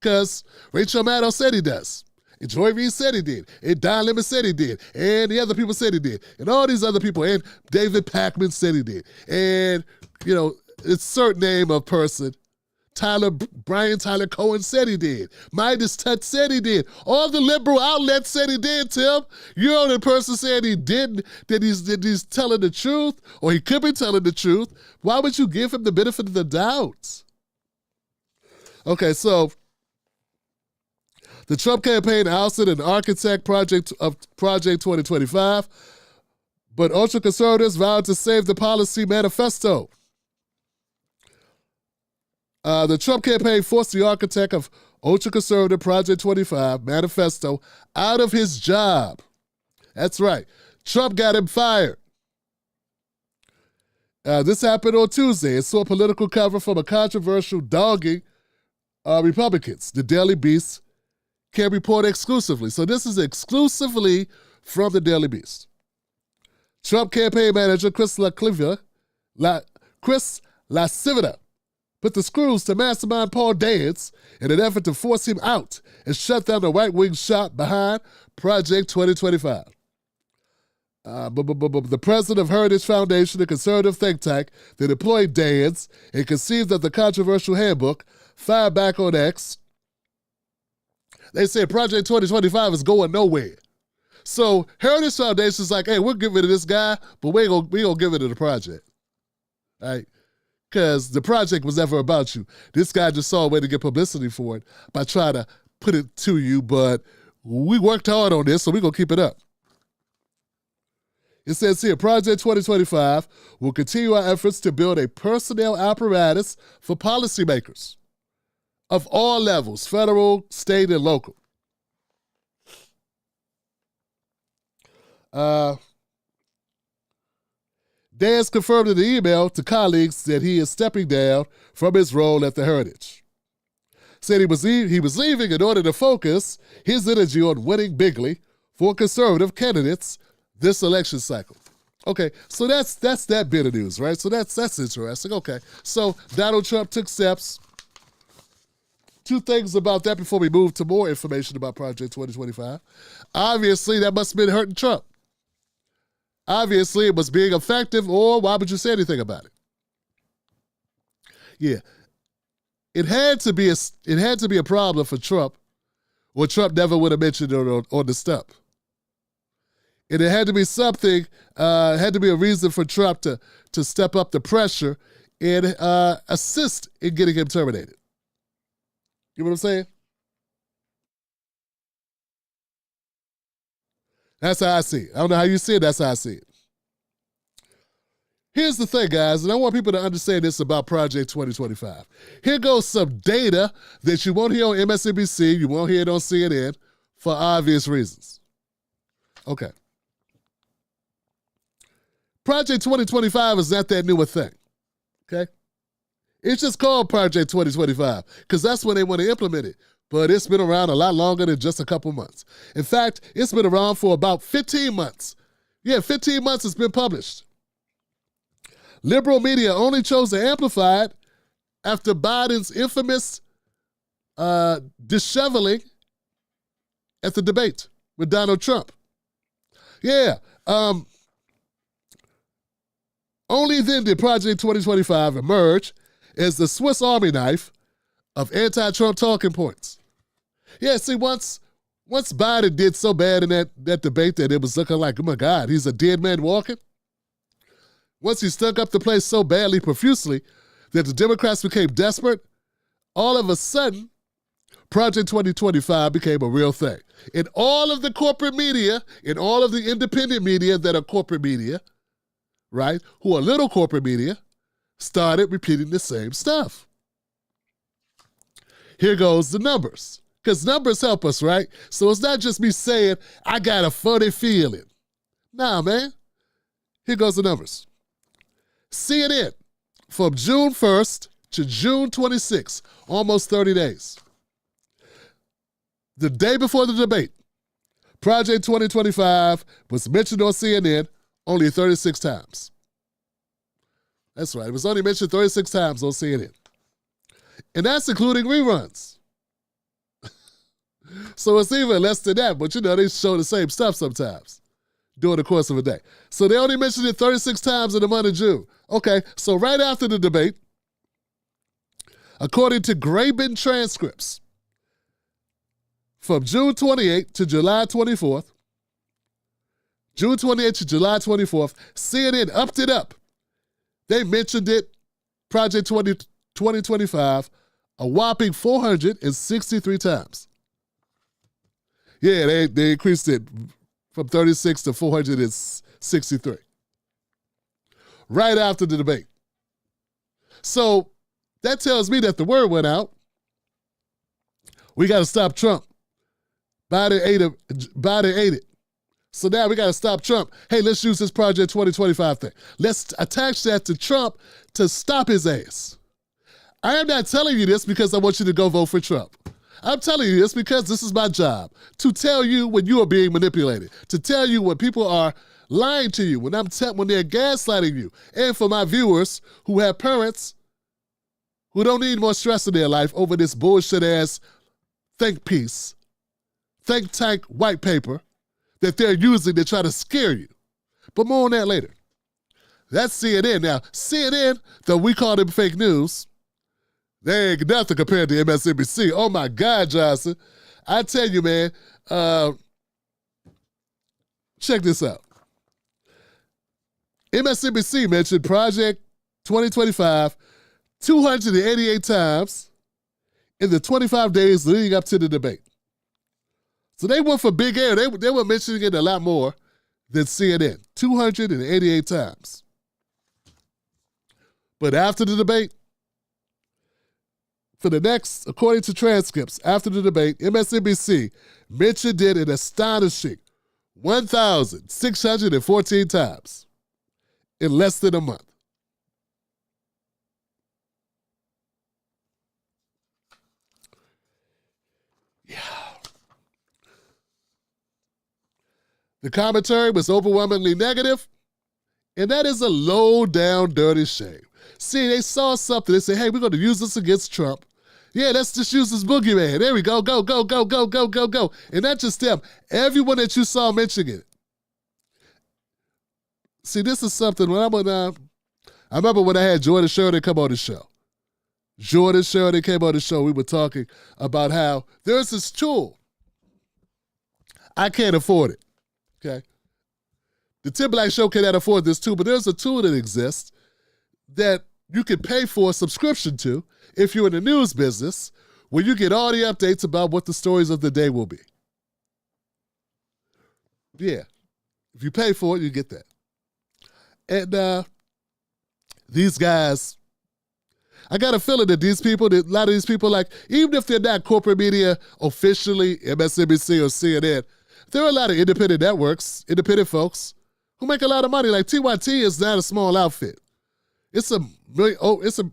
Because Rachel Maddow said he does. And Joy Reid said he did. And Don Lemon said he did. And the other people said he did. And all these other people. And David Pakman said he did. And, it's a certain name of person Brian Tyler Cohen said he did. Midas Touch said he did. All the liberal outlets said he did, Tim. You're the only person saying he didn't, that he's telling the truth, or he could be telling the truth. Why would you give him the benefit of the doubt? Okay, so the Trump campaign ousted an architect of Project 2025, but ultra-conservatives vowed to save the policy manifesto. The Trump campaign forced the architect of ultra-conservative Project 25 manifesto out of his job. That's right. Trump got him fired. This happened on Tuesday. It saw political cover from a controversial dogging Republicans. The Daily Beast can report exclusively. So this is exclusively from the Daily Beast. Trump campaign manager Chris LaCivita put the screws to Mastermind Paul Dance in an effort to force him out and shut down the right-wing shop behind Project 2025. The president of Heritage Foundation, a conservative think tank that employed Dance and conceived of the controversial handbook, fired back on X. They said Project 2025 is going nowhere. So Heritage Foundation is like, hey, we'll give it to this guy, but we ain't gonna give it to the project. Right? Because the project was never about you. This guy just saw a way to get publicity for it by trying to put it to you, but we worked hard on this, so we're going to keep it up. It says here, Project 2025 will continue our efforts to build a personnel apparatus for policymakers of all levels, federal, state, and local. Dance confirmed in the email to colleagues that he is stepping down from his role at the Heritage. Said he was leaving in order to focus his energy on winning bigly for conservative candidates this election cycle. Okay, so that's that bit of news, right? So that's interesting. Okay, so Donald Trump took steps. Two things about that before we move to more information about Project 2025. Obviously, that must have been hurting Trump. Obviously, it was being effective, or why would you say anything about it? Yeah, it had to be a problem for Trump, or Trump never would have mentioned it on the stump. And it had to be something, had to be a reason for Trump to step up the pressure and assist in getting him terminated. You know what I'm saying? That's how I see it. I don't know how you see it, that's how I see it. Here's the thing, guys, and I want people to understand this about Project 2025. Here goes some data that you won't hear on MSNBC, you won't hear it on CNN, for obvious reasons. Okay. Project 2025 is not that new a thing, okay? It's just called Project 2025 because that's when they want to implement it. But it's been around a lot longer than just a couple months. In fact, it's been around for about 15 months. Yeah, 15 months it's been published. Liberal media only chose to amplify it after Biden's infamous disheveling at the debate with Donald Trump. Yeah, only then did Project 2025 emerge as the Swiss Army knife of anti-Trump talking points. Yeah, see, once Biden did so bad in that debate that it was looking like, oh my God, he's a dead man walking. Once he stunk up the place so badly, profusely, that the Democrats became desperate, all of a sudden, Project 2025 became a real thing. And all of the corporate media, and all of the independent media that are corporate media, right, who are little corporate media, started repeating the same stuff. Here goes the numbers. Because numbers help us, right? So it's not just me saying, I got a funny feeling. Nah, man. Here goes the numbers. CNN, from June 1st to June 26th, almost 30 days. The day before the debate, Project 2025 was mentioned on CNN only 36 times. That's right. It was only mentioned 36 times on CNN. And that's including reruns. So it's even less than that, but they show the same stuff sometimes during the course of a day. So they only mentioned it 36 times in the month of June. Okay, so right after the debate, According to Graben transcripts, from June 28th to July 24th, June 28th to July 24th, CNN upped it up. They mentioned it, Project 2025, a whopping 463 times. Yeah, they increased it from 36 to 463. Right after the debate. So that tells me that the word went out. We got to stop Trump. Biden ate it. So now we got to stop Trump. Hey, let's use this Project 2025 thing. Let's attach that to Trump to stop his ass. I am not telling you this because I want you to go vote for Trump. I'm telling you this because this is my job, to tell you when you are being manipulated, to tell you when people are lying to you, when they're gaslighting you. And for my viewers who have parents who don't need more stress in their life over this bullshit-ass think tank white paper that they're using to try to scare you. But more on that later. That's CNN. Now, CNN, though we call them fake news, they ain't nothing compared to MSNBC. Oh my God, Johnson. I tell you, man, check this out. MSNBC mentioned Project 2025 288 times in the 25 days leading up to the debate. So they went for big air. They were mentioning it a lot more than CNN, 288 times. But after the debate, according to transcripts, after the debate, MSNBC mentioned it an astonishing 1,614 times in less than a month. Yeah. The commentary was overwhelmingly negative, and that is a low-down, dirty shame. See, they saw something. They said, hey, we're going to use this against Trump. Yeah, let's just use this boogeyman. There we go. Go, go, go, go, go, go, go. And not just them. Everyone that you saw mentioning it. See, this is something I remember when I had Jordan Sheridan come on the show. Jordan Sheridan came on the show. We were talking about how there's this tool. I can't afford it. Okay? The Tim Black Show cannot afford this tool, but there's a tool that exists that you can pay for a subscription to if you're in the news business, where you get all the updates about what the stories of the day will be. Yeah. If you pay for it, you get that. And these guys, I got a feeling that a lot of these people, like, even if they're not corporate media officially, MSNBC or CNN, there are a lot of independent networks, independent folks who make a lot of money. Like TYT is not a small outfit. It's a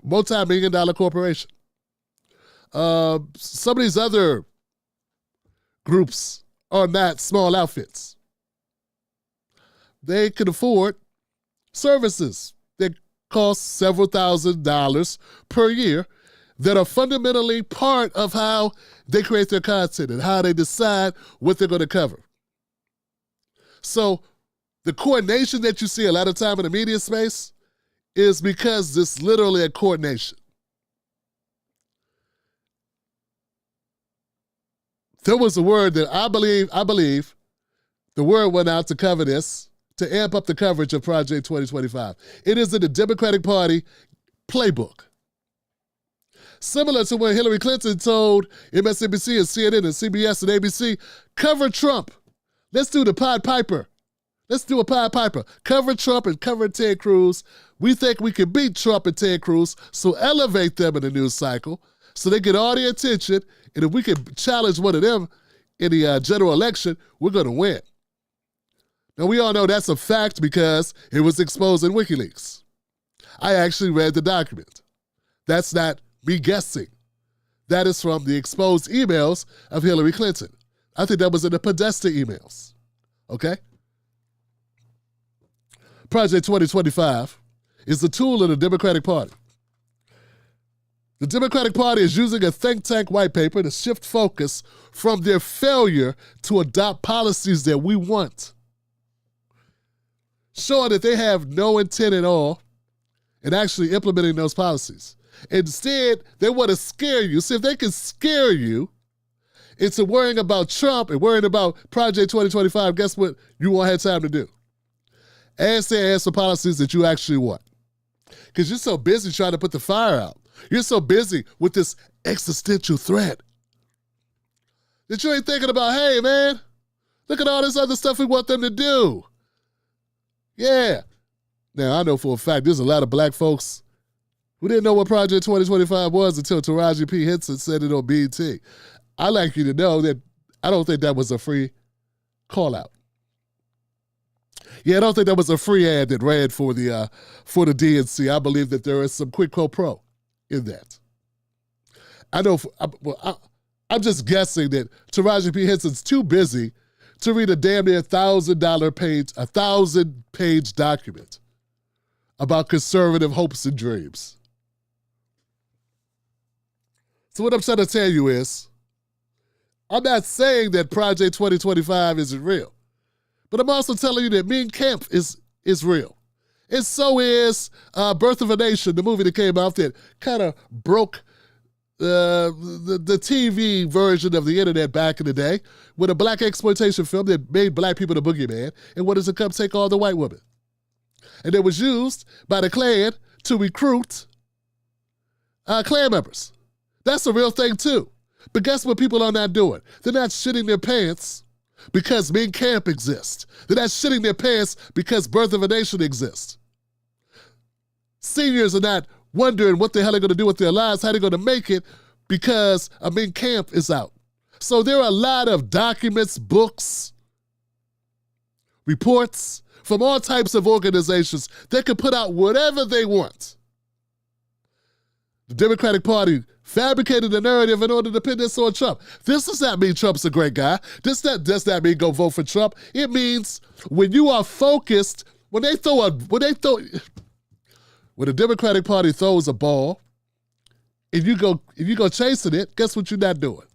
multi-million-dollar corporation. Some of these other groups are not small outfits. They can afford services that cost several $1,000s per year that are fundamentally part of how they create their content and how they decide what they're going to cover. So the coordination that you see a lot of time in the media space is because it's literally a coordination. There was a word that I believe the word went out to cover this, to amp up the coverage of Project 2025. It is in the Democratic Party playbook. Similar to when Hillary Clinton told MSNBC and CNN and CBS and ABC, cover Trump. Let's do the Pied Piper. Let's do a Pied Piper. Cover Trump and cover Ted Cruz. We think we can beat Trump and Ted Cruz, so elevate them in the news cycle so they get all the attention, and if we can challenge one of them in the general election, we're going to win. Now, we all know that's a fact because it was exposed in WikiLeaks. I actually read the document. That's not me guessing. That is from the exposed emails of Hillary Clinton. I think that was in the Podesta emails. Okay? Project 2025 is the tool of the Democratic Party. The Democratic Party is using a think tank white paper to shift focus from their failure to adopt policies that we want, showing that they have no intent at all in actually implementing those policies. Instead, they want to scare you. See, if they can scare you into worrying about Trump and worrying about Project 2025, guess what you won't have time to do? Ask for policies that you actually want. Because you're so busy trying to put the fire out. You're so busy with this existential threat that you ain't thinking about, hey, man, look at all this other stuff we want them to do. Yeah. Now, I know for a fact there's a lot of black folks who didn't know what Project 2025 was until Taraji P. Henson said it on BET. I'd like you to know that I don't think that was a free call-out. Yeah, I don't think that was a free ad that ran for the DNC. I believe that there is some quid pro quo in that. I know, I'm just guessing that Taraji P. Henson's too busy to read a damn near 1,000-page document about conservative hopes and dreams. So what I'm trying to tell you is, I'm not saying that Project 2025 isn't real, but I'm also telling you that Mein Kampf is real. And so is Birth of a Nation, the movie that came out that kind of broke the TV version of the internet back in the day, with a black exploitation film that made black people the boogeyman and wanted to come take all the white women. And it was used by the Klan to recruit Klan members. That's a real thing too. But guess what people are not doing? They're not shitting their pants because Mein Kampf exists. They're not shitting their pants because Birth of a Nation exists. Seniors are not wondering what the hell they're going to do with their lives, how they're going to make it, because a Mein Kampf is out. So there are a lot of documents, books, reports from all types of organizations that can put out whatever they want. The Democratic Party fabricated a narrative in order to pin this on Trump. This does not mean Trump's a great guy. This does not mean go vote for Trump. It means when you are focused, when the Democratic Party throws a ball and you go chasing it, guess what you're not doing?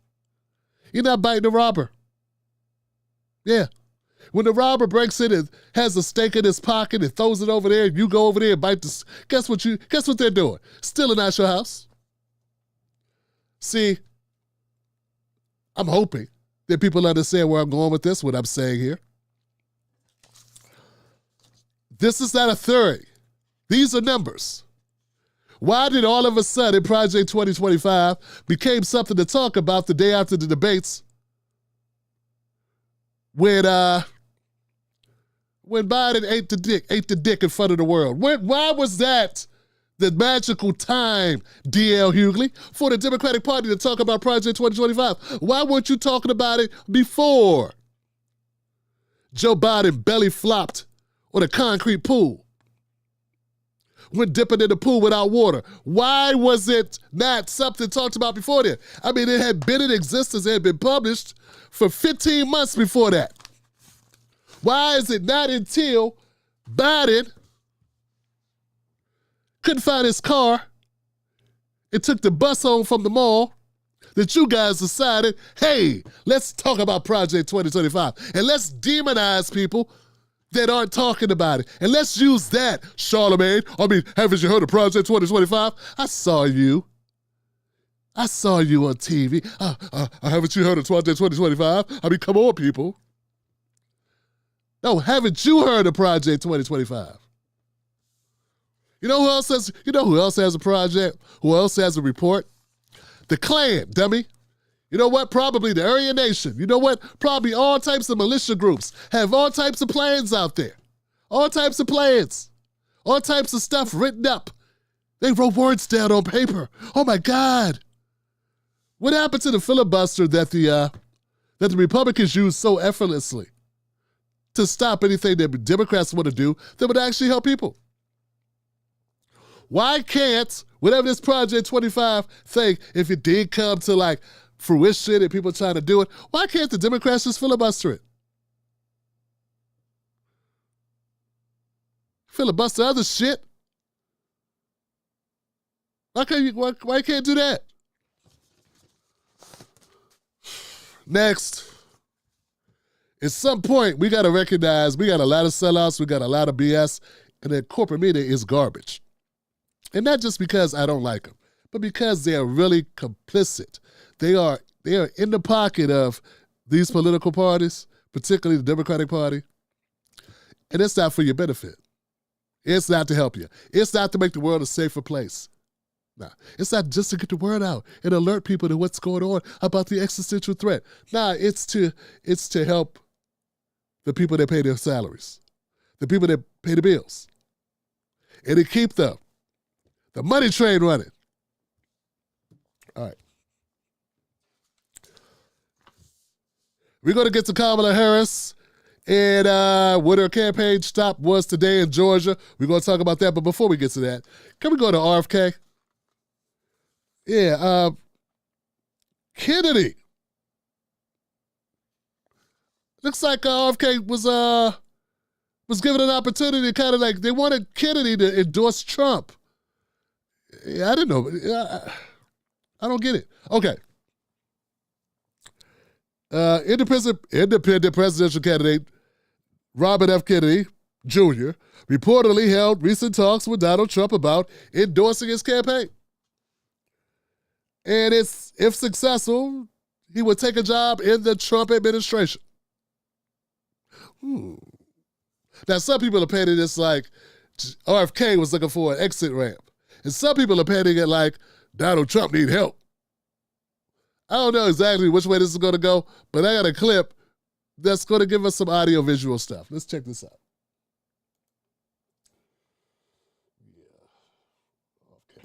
You're not biting the robber. Yeah. When the robber breaks in and has a stake in his pocket and throws it over there, and you go over there and bite the, guess what they're doing? Stealing out your house. See, I'm hoping that people understand where I'm going with this, what I'm saying here. This is not a theory. These are numbers. Why did all of a sudden Project 2025 became something to talk about the day after the debates when Biden ate the dick in front of the world? Why was that the magical time, D.L. Hughley, for the Democratic Party to talk about Project 2025? Why weren't you talking about it before Joe Biden belly flopped on a concrete pool? Went dipping in the pool without water. Why was it not something talked about before that? I mean, it had been in existence, it had been published for 15 months before that. Why is it not until Biden couldn't find his car and took the bus home from the mall that you guys decided, hey, let's talk about Project 2025 and let's demonize people that aren't talking about it. And let's use that, Charlemagne. I mean, haven't you heard of Project 2025? I saw you on TV. Haven't you heard of Project 2025? I mean, come on, people. No, haven't you heard of Project 2025? You know who else has a project? Who else has a report? The Klan, dummy. You know what? Probably the Aryan Nation. You know what? Probably all types of militia groups have all types of plans out there. All types of plans. All types of stuff written up. They wrote words down on paper. Oh my God. What happened to the filibuster that the Republicans used so effortlessly to stop anything that Democrats want to do that would actually help people? Why can't, whatever this Project 25 thing, if it did come to like fruition and people trying to do it, why can't the Democrats just filibuster it? Filibuster other shit. Why can't do that? Next. At some point, we got to recognize we got a lot of sellouts, we got a lot of BS, and that corporate media is garbage. And not just because I don't like them. but because they are really complicit. They are in the pocket of these political parties, particularly the Democratic Party, and it's not for your benefit. It's not to help you. It's not to make the world a safer place. Nah, it's not just to get the word out and alert people to what's going on about the existential threat. Nah, it's to help the people that pay their salaries, the people that pay the bills, and to keep the money train running. All right. We're going to get to Kamala Harris and what her campaign stop was today in Georgia. We're going to talk about that. But before we get to that, can we go to RFK? Yeah, Kennedy. Looks like RFK was given an opportunity, kind of like they wanted Kennedy to endorse Trump. Yeah, I didn't know. I don't get it. Okay. Independent presidential candidate Robert F. Kennedy Jr. reportedly held recent talks with Donald Trump about endorsing his campaign. And if successful, he would take a job in the Trump administration. Now, some people are painting this like RFK was looking for an exit ramp. And some people are painting it like Donald Trump need help. I don't know exactly which way this is going to go, but I got a clip that's going to give us some audio-visual stuff. Let's check this out.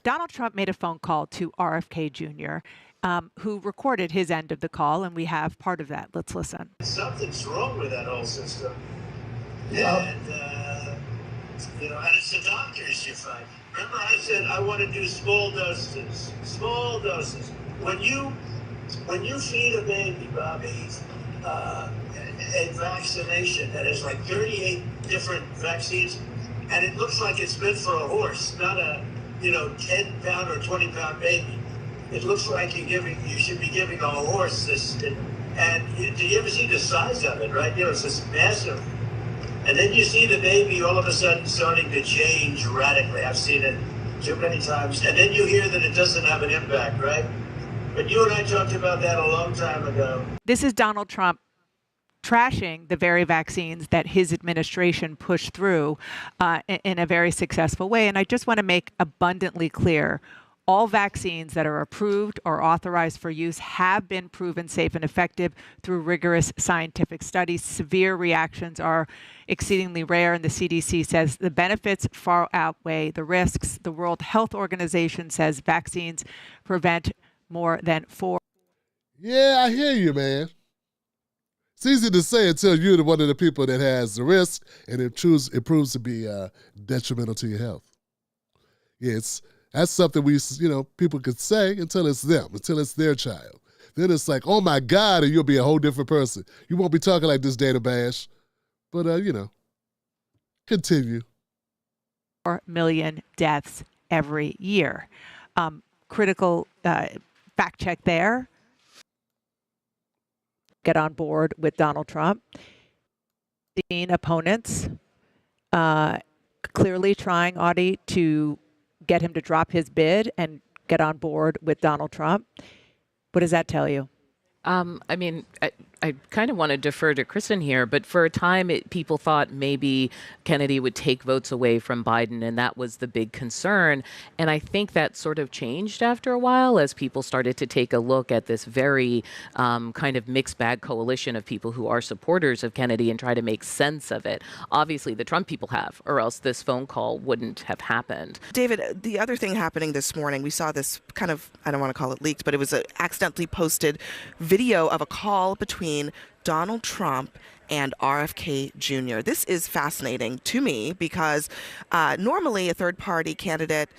Donald Trump made a phone call to RFK Jr., who recorded his end of the call, and we have part of that. Let's listen. Something's wrong with that whole system. And, and it's the doctors you find. Remember I said I want to do small doses. Small doses. When you feed a baby, Bobby, a vaccination that has like 38 different vaccines, and it looks like it's meant for a horse, not a 10-pound or 20-pound baby. It looks like you should be giving a horse this. And do you ever see the size of it, right? It's this massive. And then you see the baby all of a sudden starting to change radically. I've seen it too many times. And then you hear that it doesn't have an impact, right? But you and I talked about that a long time ago. This is Donald Trump trashing the very vaccines that his administration pushed through in a very successful way. And I just want to make abundantly clear, all vaccines that are approved or authorized for use have been proven safe and effective through rigorous scientific studies. Severe reactions are exceedingly rare, and the CDC says the benefits far outweigh the risks. The World Health Organization says vaccines prevent more than 4. Yeah, I hear you, man. It's easy to say until you're one of the people that has the risk and it proves to be detrimental to your health. Yeah, that's something people could say until it's them, until it's their child. Then it's like, oh my God, and you'll be a whole different person. You won't be talking like this, Dana Bash. But, continue. 4 million deaths every year. Critical fact check there. Get on board with Donald Trump. Seen opponents clearly trying, Audie, to get him to drop his bid and get on board with Donald Trump. What does that tell you? I kind of want to defer to Kristen here, but for a time, people thought maybe Kennedy would take votes away from Biden, and that was the big concern. And I think that sort of changed after a while as people started to take a look at this very kind of mixed bag coalition of people who are supporters of Kennedy and try to make sense of it. Obviously, the Trump people have, or else this phone call wouldn't have happened. David, the other thing happening this morning, we saw this kind of, I don't want to call it leaked, but it was an accidentally posted video of a call between Donald Trump and RFK Jr. This is fascinating to me because normally a third-party candidate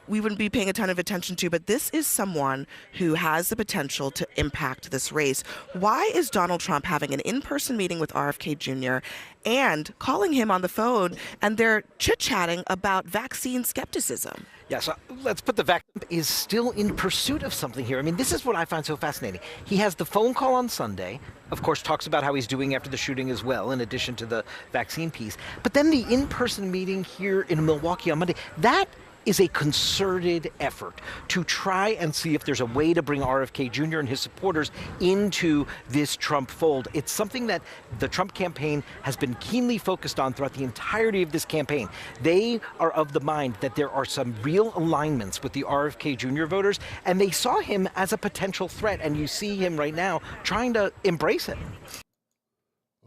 we wouldn't be paying a ton of attention to, but this is someone who has the potential to impact this race. Why is Donald Trump having an in-person meeting with RFK Jr. and calling him on the phone, and they're chit-chatting about vaccine skepticism? Yeah, so let's put the vaccine is still in pursuit of something here. I mean, this is what I find so fascinating. He has the phone call on Sunday, of course, talks about how he's doing after the shooting as well, in addition to the vaccine piece. But then the in-person meeting here in Milwaukee on Monday, that is a concerted effort to try and see if there's a way to bring RFK Jr. and his supporters into this Trump fold. It's something that the Trump campaign has been keenly focused on throughout the entirety of this campaign. They are of the mind that there are some real alignments with the RFK Jr. voters, and they saw him as a potential threat, and you see him right now trying to embrace it.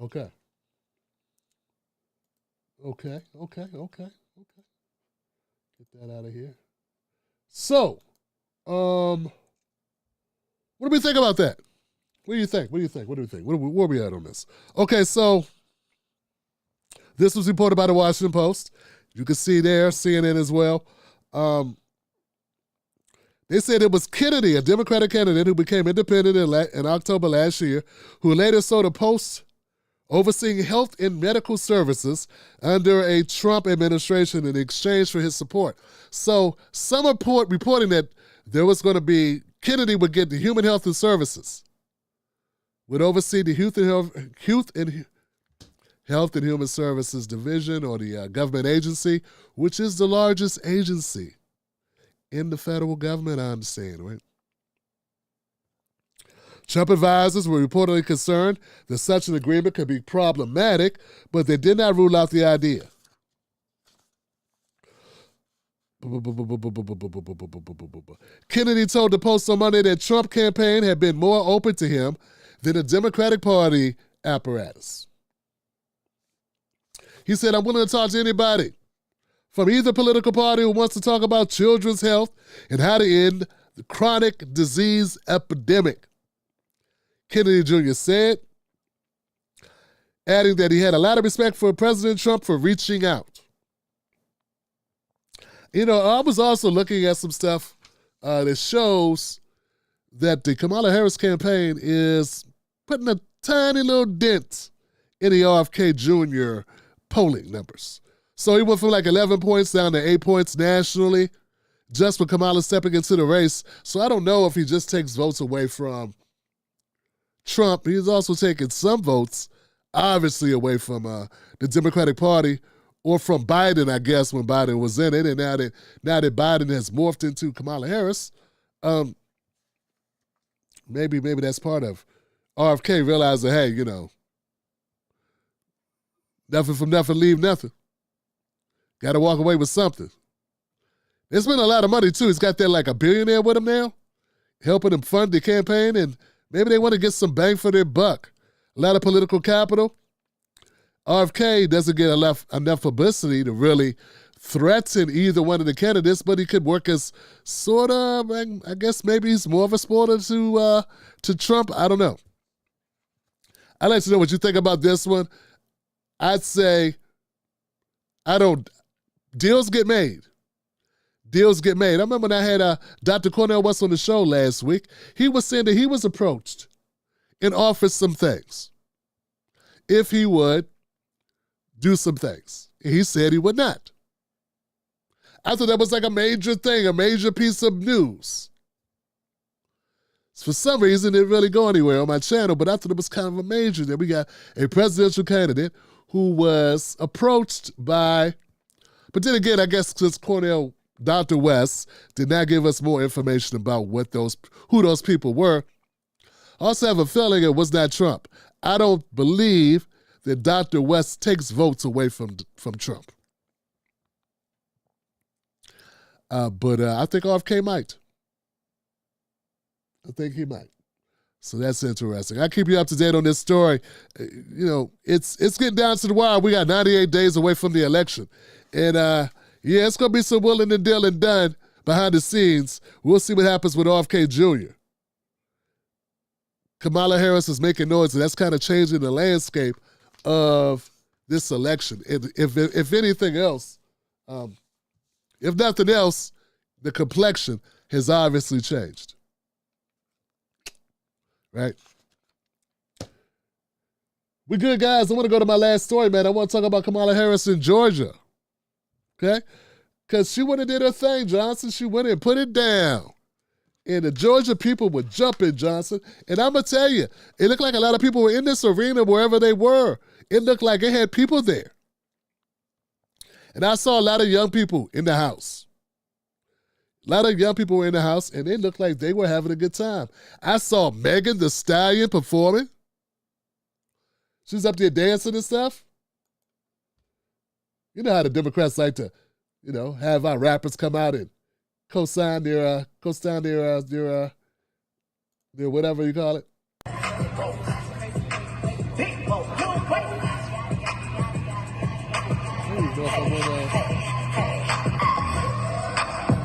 Okay. Get that out of here. So, what do we think about that? What do you think? Where are we at on this? Okay, so this was reported by the Washington Post. You can see there, CNN as well. They said it was Kennedy, a Democratic candidate who became independent in October last year, who later sold a post overseeing health and medical services under a Trump administration in exchange for his support. So some reporting that there was going to be, Kennedy would get the Human Health and Services, would oversee the Health and Human Services Division, or the government agency, which is the largest agency in the federal government, I understand, right? Trump advisors were reportedly concerned that such an agreement could be problematic, but they did not rule out the idea. Kennedy told the Post on Monday that Trump campaign had been more open to him than the Democratic Party apparatus. He said, "I'm willing to talk to anybody from either political party who wants to talk about children's health and how to end the chronic disease epidemic," Kennedy Jr. said, adding that he had a lot of respect for President Trump for reaching out. You know, I was also looking at some stuff that shows that the Kamala Harris campaign is putting a tiny little dent in the RFK Jr. polling numbers. So he went from like 11 points down to 8 points nationally, just with Kamala stepping into the race. So I don't know if he just takes votes away from Trump. He's also taking some votes, obviously, away from the Democratic Party, or from Biden, I guess, when Biden was in it. And now that Biden has morphed into Kamala Harris, maybe that's part of RFK realizing, hey, you know, nothing from nothing, leave nothing. Got to walk away with something. There's been a lot of money, too. He's got that like a billionaire with him now, helping him fund the campaign, and maybe they want to get some bang for their buck. A lot of political capital. RFK doesn't get enough publicity to really threaten either one of the candidates, but he could work as sort of, I guess maybe he's more of a supporter to Trump. I don't know. I'd like to know what you think about this one. I'd say deals get made. Deals get made. I remember when I had Dr. Cornel West on the show last week. He was saying that he was approached and offered some things if he would do some things. He said he would not. I thought that was like a major thing, a major piece of news. For some reason, it didn't really go anywhere on my channel, but I thought it was kind of a major that we got a presidential candidate who was approached by, but then again, I guess since Dr. West did not give us more information about who those people were. I also have a feeling it was not Trump. I don't believe that Dr. West takes votes away from Trump. But I think RFK might. I think he might. So that's interesting. I'll keep you up to date on this story. You know, it's getting down to the wire. We got 98 days away from the election. And yeah, it's going to be some willing and dealing done behind the scenes. We'll see what happens with RFK Jr. Kamala Harris is making noise, and that's kind of changing the landscape of this election. If anything else, if nothing else, the complexion has obviously changed. Right? We good, guys. I want to go to my last story, man. I want to talk about Kamala Harris in Georgia. Okay? Because she went and did her thing, Johnson. She went and put it down. And the Georgia people were jumping, Johnson. And I'm going to tell you, it looked like a lot of people were in this arena wherever they were. It looked like it had people there. And I saw a lot of young people in the house. A lot of young people were in the house, and they looked like they were having a good time. I saw Megan Thee Stallion performing. She was up there dancing and stuff. You know how the Democrats like to, have our rappers come out and co-sign their whatever you call it.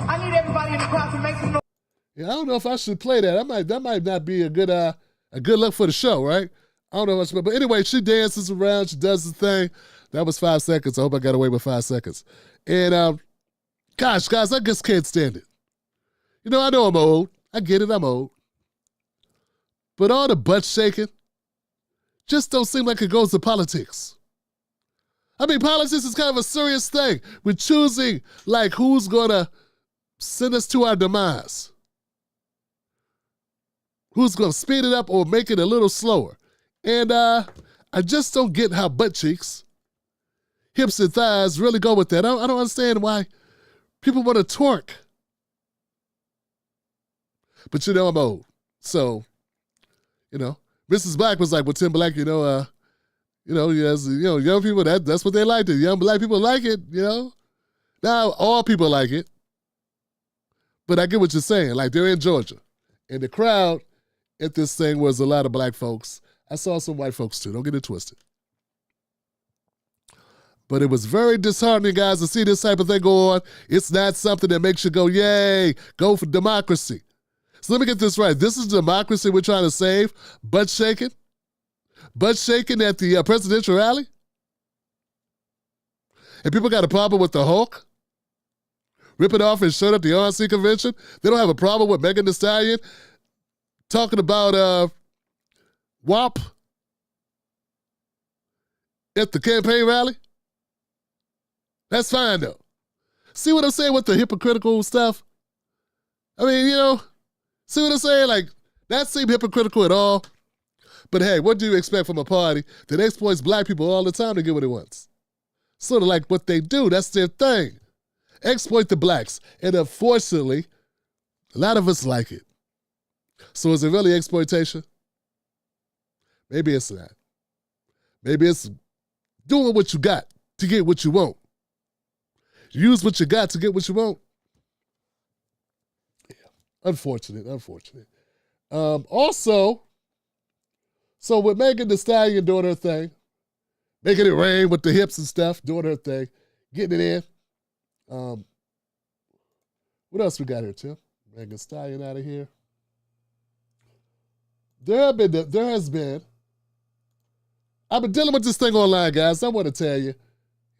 I need everybody in the crowd to make some noise. Yeah, I don't know if I should play that. That might not be a good look for the show, right? I don't know if I should, but anyway, she dances around, she does the thing. That was 5 seconds. I hope I got away with 5 seconds. And gosh, guys, I just can't stand it. I know I'm old. I get it, I'm old. But all the butt shaking just don't seem like it goes to politics. I mean, politics is kind of a serious thing. We're choosing, who's going to send us to our demise. Who's going to speed it up or make it a little slower. And I just don't get how butt cheeks, hips and thighs really go with that. I don't understand why people want to twerk. But I'm old. So, Mrs. Black was like, well, Tim Black, young people, that's what they like. Young black people like it, Now, all people like it. But I get what you're saying. Like, they're in Georgia. And the crowd at this thing was a lot of black folks. I saw some white folks, too. Don't get it twisted. But it was very disheartening, guys, to see this type of thing go on. It's not something that makes you go, yay, go for democracy. So let me get this right. This is democracy we're trying to save. Butt shaking? Butt shaking at the presidential rally? And people got a problem with the Hulk? Ripping off his shirt at the RNC convention? They don't have a problem with Megan Thee Stallion talking about WAP at the campaign rally? That's fine, though. See what I'm saying with the hypocritical stuff? I mean, see what I'm saying? Like, that seemed hypocritical at all. But hey, what do you expect from a party that exploits black people all the time to get what it wants? Sort of like what they do. That's their thing. Exploit the blacks. And unfortunately, a lot of us like it. So is it really exploitation? Maybe it's not. Maybe it's doing what you got to get what you want. Use what you got to get what you want. Yeah. Unfortunate. Also, so with Megan Thee Stallion doing her thing, making it rain with the hips and stuff, doing her thing, getting it in. What else we got here, Tim? Megan Thee Stallion out of here. I've been dealing with this thing online, guys. I want to tell you,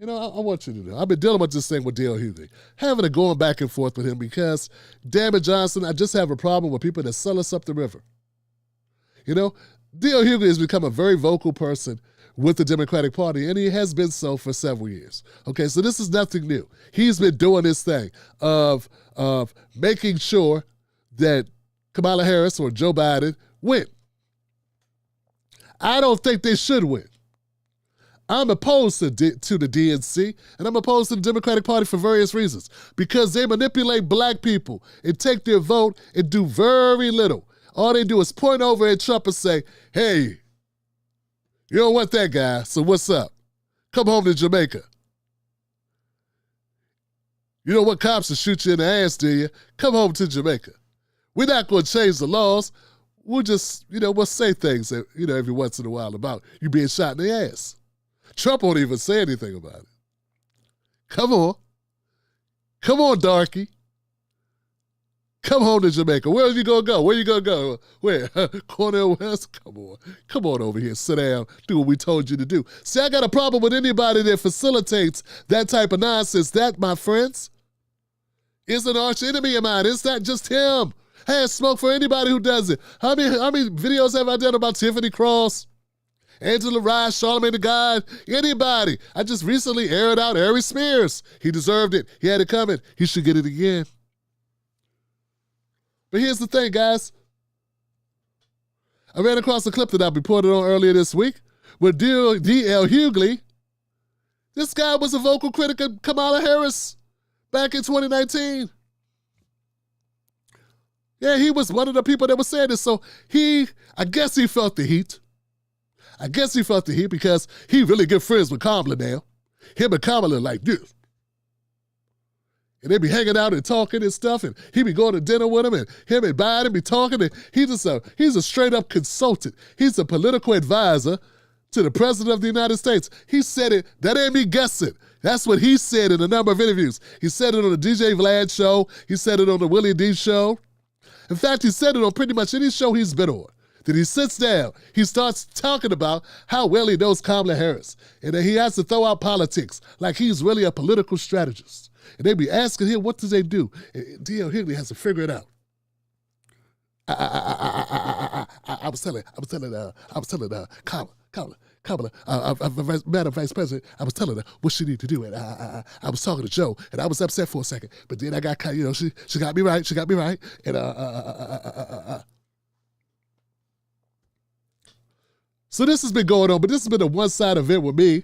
I want you to know. I've been dealing with this thing with D.L. Hughley, having a going back and forth with him because, damn it, Johnson, I just have a problem with people that sell us up the river. D.L. Hughley has become a very vocal person with the Democratic Party, and he has been so for several years. Okay, so this is nothing new. He's been doing this thing of making sure that Kamala Harris or Joe Biden win. I don't think they should win. I'm opposed to the DNC, and I'm opposed to the Democratic Party for various reasons. Because they manipulate black people and take their vote and do very little. All they do is point over at Trump and say, hey, you don't want that guy, so what's up? Come home to Jamaica. You don't want cops to shoot you in the ass, do you? Come home to Jamaica. We're not going to change the laws. We'll just, we'll say things, every once in a while about you being shot in the ass. Trump won't even say anything about it. Come on. Come on, darky. Come home to Jamaica. Where are you going to go? Where you going to go? Where? Cornell West? Come on. Come on over here. Sit down. Do what we told you to do. See, I got a problem with anybody that facilitates that type of nonsense. That, my friends, is an arch enemy of mine. It's not just him. I have smoke for anybody who does it. How many videos have I done about Tiffany Cross, Angela Rye, Charlamagne the God, anybody? I just recently aired out Ari Spears. He deserved it. He had it coming. He should get it again. But here's the thing, guys. I ran across a clip that I reported on earlier this week with D.L. Hughley. This guy was a vocal critic of Kamala Harris back in 2019. Yeah, he was one of the people that was saying this. So I guess he felt the heat. I guess he felt the heat because he really good friends with Kamala now. Him and Kamala like this. And they be hanging out and talking and stuff, and he be going to dinner with him, and him and Biden be talking, and he's a straight up consultant. He's a political advisor to the President of the United States. He said it, that ain't me guessing. That's what he said in a number of interviews. He said it on the DJ Vlad show. He said it on the Willie D show. In fact, he said it on pretty much any show he's been on. Then he sits down, he starts talking about how well he knows Kamala Harris, and then he has to throw out politics like he's really a political strategist. And they be asking him, what does they do? And D.L. Hughley has to figure it out. I was telling Kamala, Madam Vice President, I was telling her what she needed to do. And I was talking to Joe, and I was upset for a second. But then I got, she got me right. She got me right. And So this has been going on, but this has been a one-side event with me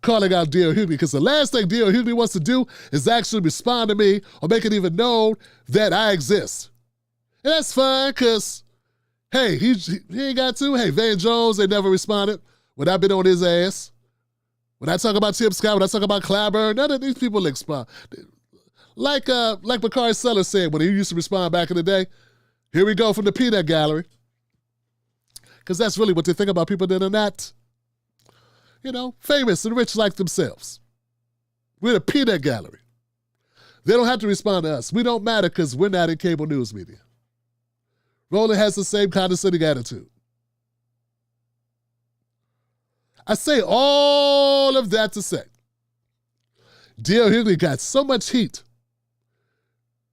calling out D.L. Hughley, because the last thing D.L. Hughley wants to do is actually respond to me or make it even known that I exist. And that's fine, because, hey, he ain't got to. Hey, Van Jones, they never responded when I've been on his ass. When I talk about Tim Scott, when I talk about Clyburn, none of these people respond. Like Bakari Sellers said when he used to respond back in the day, here we go from the peanut gallery. Because that's really what they think about people that are not, famous and rich like themselves. We're the peanut gallery. They don't have to respond to us. We don't matter because we're not in cable news media. Roland has the same condescending attitude. I say all of that to say, D.L. Hughley got so much heat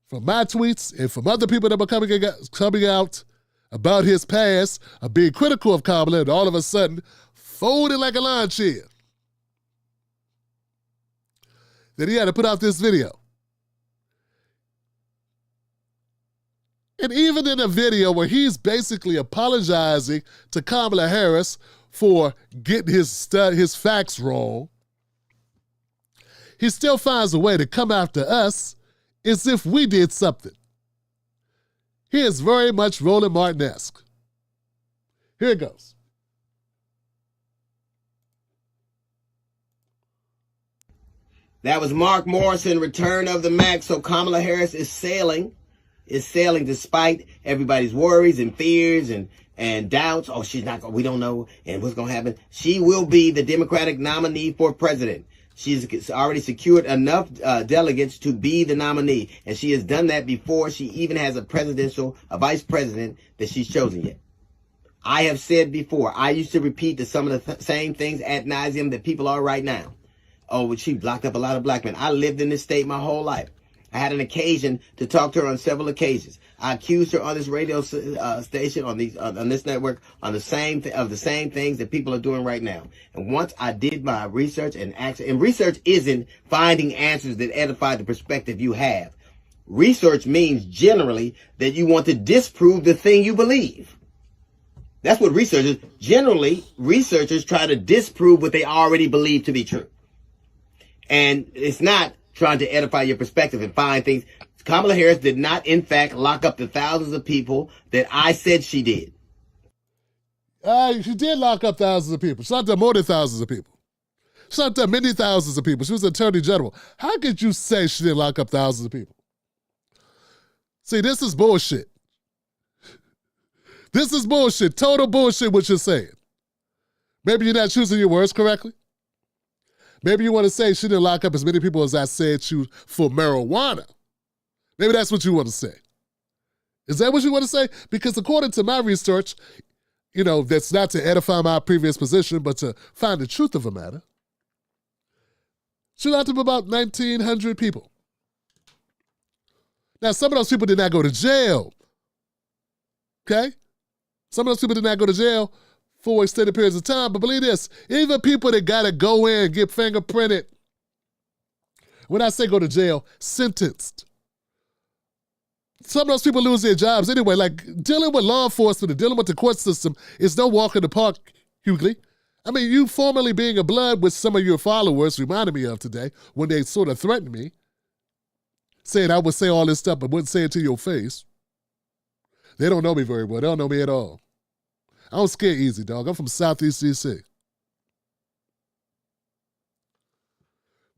from my tweets and from other people that were coming out about his past of being critical of Kamala, and all of a sudden folded like a lawn chair, that he had to put out this video. And even in a video where he's basically apologizing to Kamala Harris for getting his facts wrong, he still finds a way to come after us as if we did something. He is very much Roland Martin-esque. Here it goes. That was Mark Morrison, Return of the Mac. So Kamala Harris is sailing despite everybody's worries and fears and doubts. Oh, she's not, we don't know, and what's going to happen. She will be the Democratic nominee for president. She's already secured enough delegates to be the nominee, and she has done that before. She even has a vice president that she's chosen yet. I have said before, I used to repeat some of the same things ad nauseum that people are right now. Oh, but she blocked up a lot of black men. I lived in this state my whole life. I had an occasion to talk to her on several occasions. I accused her on this radio station, on this network, on the same things that people are doing right now. And once I did my research and research isn't finding answers that edify the perspective you have. Research means generally that you want to disprove the thing you believe. That's what research is. Generally, researchers try to disprove what they already believe to be true. And it's not trying to edify your perspective and find things. Kamala Harris did not, in fact, lock up the thousands of people that I said she did. She did lock up thousands of people. She locked up more than thousands of people. She locked up many thousands of people. She was Attorney General. How could you say she didn't lock up thousands of people? See, this is bullshit. This is bullshit. Total bullshit what you're saying. Maybe you're not choosing your words correctly. Maybe you want to say she didn't lock up as many people as I said she for marijuana. Maybe that's what you want to say. Is that what you want to say? Because according to my research, that's not to edify my previous position, but to find the truth of a matter, she locked up about 1,900 people. Now, some of those people did not go to jail. Okay? Some of those people did not go to jail for extended periods of time, but believe this, even people that got to go in and get fingerprinted, when I say go to jail, sentenced. Some of those people lose their jobs anyway. Like, dealing with law enforcement and dealing with the court system is no walk in the park, Hughley. I mean, you formerly being a blood with some of your followers reminded me of today when they sort of threatened me, saying I would say all this stuff but wouldn't say it to your face. They don't know me very well. They don't know me at all. I don't scare easy, dog. I'm from Southeast DC.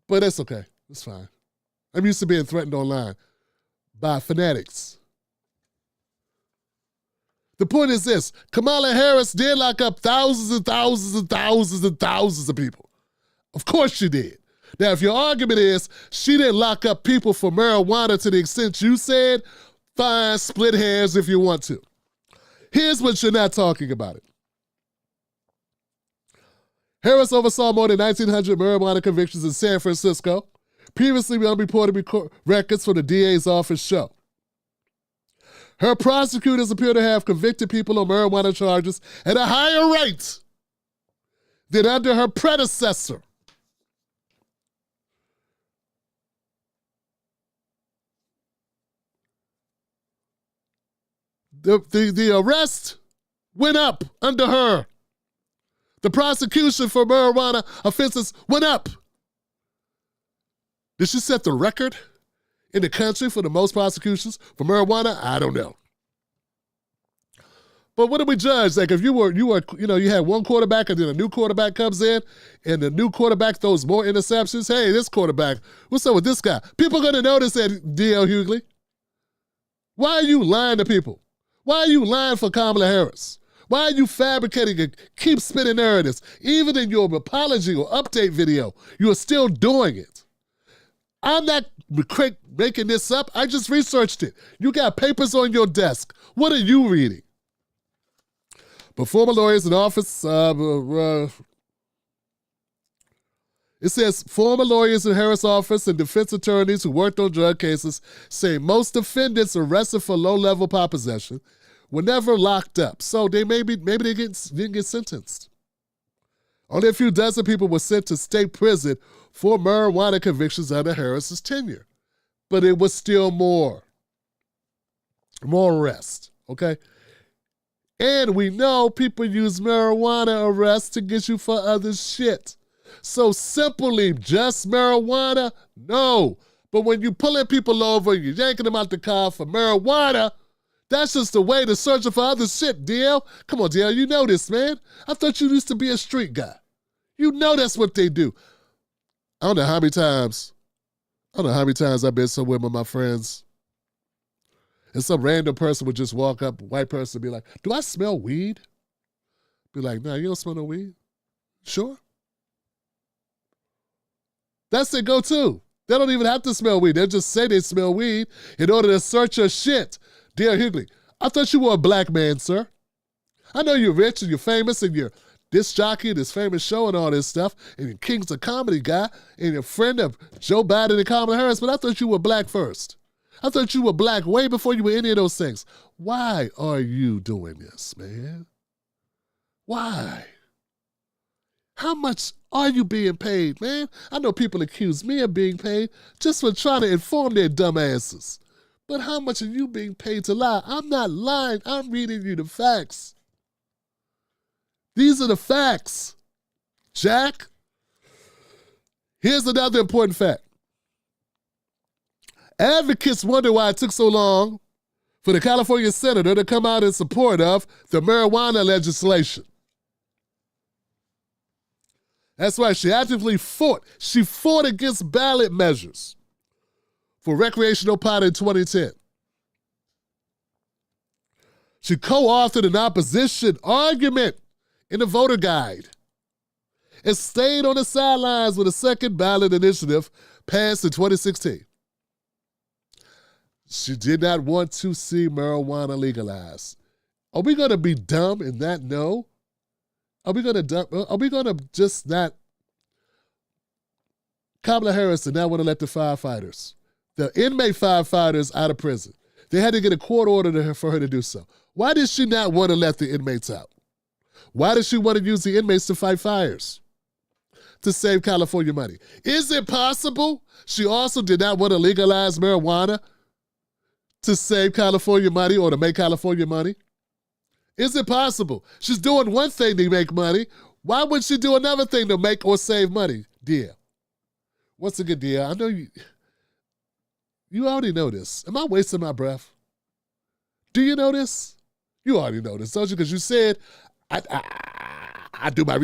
But that's okay. It's fine. I'm used to being threatened online by fanatics. The point is this. Kamala Harris did lock up thousands and thousands and thousands and thousands of people. Of course she did. Now, if your argument is she didn't lock up people for marijuana to the extent you said, fine, split hairs if you want to. Here's what you're not talking about it. Harris oversaw more than 1,900 marijuana convictions in San Francisco. Previously, unreported records from the DA's office show. Her prosecutors appear to have convicted people on marijuana charges at a higher rate than under her predecessor. The arrest went up under her. The prosecution for marijuana offenses went up. Did she set the record in the country for the most prosecutions for marijuana? I don't know. But what do we judge? Like if you had one quarterback and then a new quarterback comes in and the new quarterback throws more interceptions. Hey, this quarterback, what's up with this guy? People are going to notice that, D.L. Hughley. Why are you lying to people? Why are you lying for Kamala Harris? Why are you fabricating and keep spinning narratives? Even in your apology or update video, you are still doing it. I'm not making this up. I just researched it. You got papers on your desk. What are you reading? But former lawyers in office, it says former lawyers in Harris' office and defense attorneys who worked on drug cases say most defendants arrested for low-level pot possession were never locked up. So they maybe they didn't get sentenced. Only a few dozen people were sent to state prison for marijuana convictions under Harris's tenure. But it was still more arrests, okay? And we know people use marijuana arrests to get you for other shit. So simply just marijuana? No. But when you pulling people over, you're yanking them out the car for marijuana, that's just a way to search for other shit, DL. Come on, DL, you know this, man. I thought you used to be a street guy. You know that's what they do. I don't know how many times I've been somewhere with my friends and some random person would just walk up, white person, be like, do I smell weed? Be like, no, you don't smell no weed. Sure. That's their go-to. They don't even have to smell weed. They'll just say they smell weed in order to search your shit. Dear Hughley, I thought you were a black man, sir. I know you're rich and you're famous and you're this jockey, this famous show and all this stuff, and you're King's a comedy guy, and you're a friend of Joe Biden and Kamala Harris, but I thought you were black first. I thought you were black way before you were any of those things. Why are you doing this, man? Why? How much are you being paid, man? I know people accuse me of being paid just for trying to inform their dumb asses. But how much are you being paid to lie? I'm not lying. I'm reading you the facts. These are the facts, Jack. Here's another important fact. Advocates wonder why it took so long for the California senator to come out in support of the marijuana legislation. That's right, she actively fought. She fought against ballot measures for recreational pot in 2010. She co-authored an opposition argument in the voter guide and stayed on the sidelines when a second ballot initiative passed in 2016. She did not want to see marijuana legalized. Are we going to be dumb and not know? Are we going to just not? Kamala Harris did not want to let the firefighters, the inmate firefighters, out of prison. They had to get a court order for her to do so. Why did she not want to let the inmates out? Why did she want to use the inmates to fight fires? To save California money. Is it possible she also did not want to legalize marijuana to save California money or to make California money? Is it possible? She's doing one thing to make money. Why would she do another thing to make or save money? Dear. Once again, dear, I know you already know this. Am I wasting my breath? Do you know this? You already know this, don't you? Because you said, I do my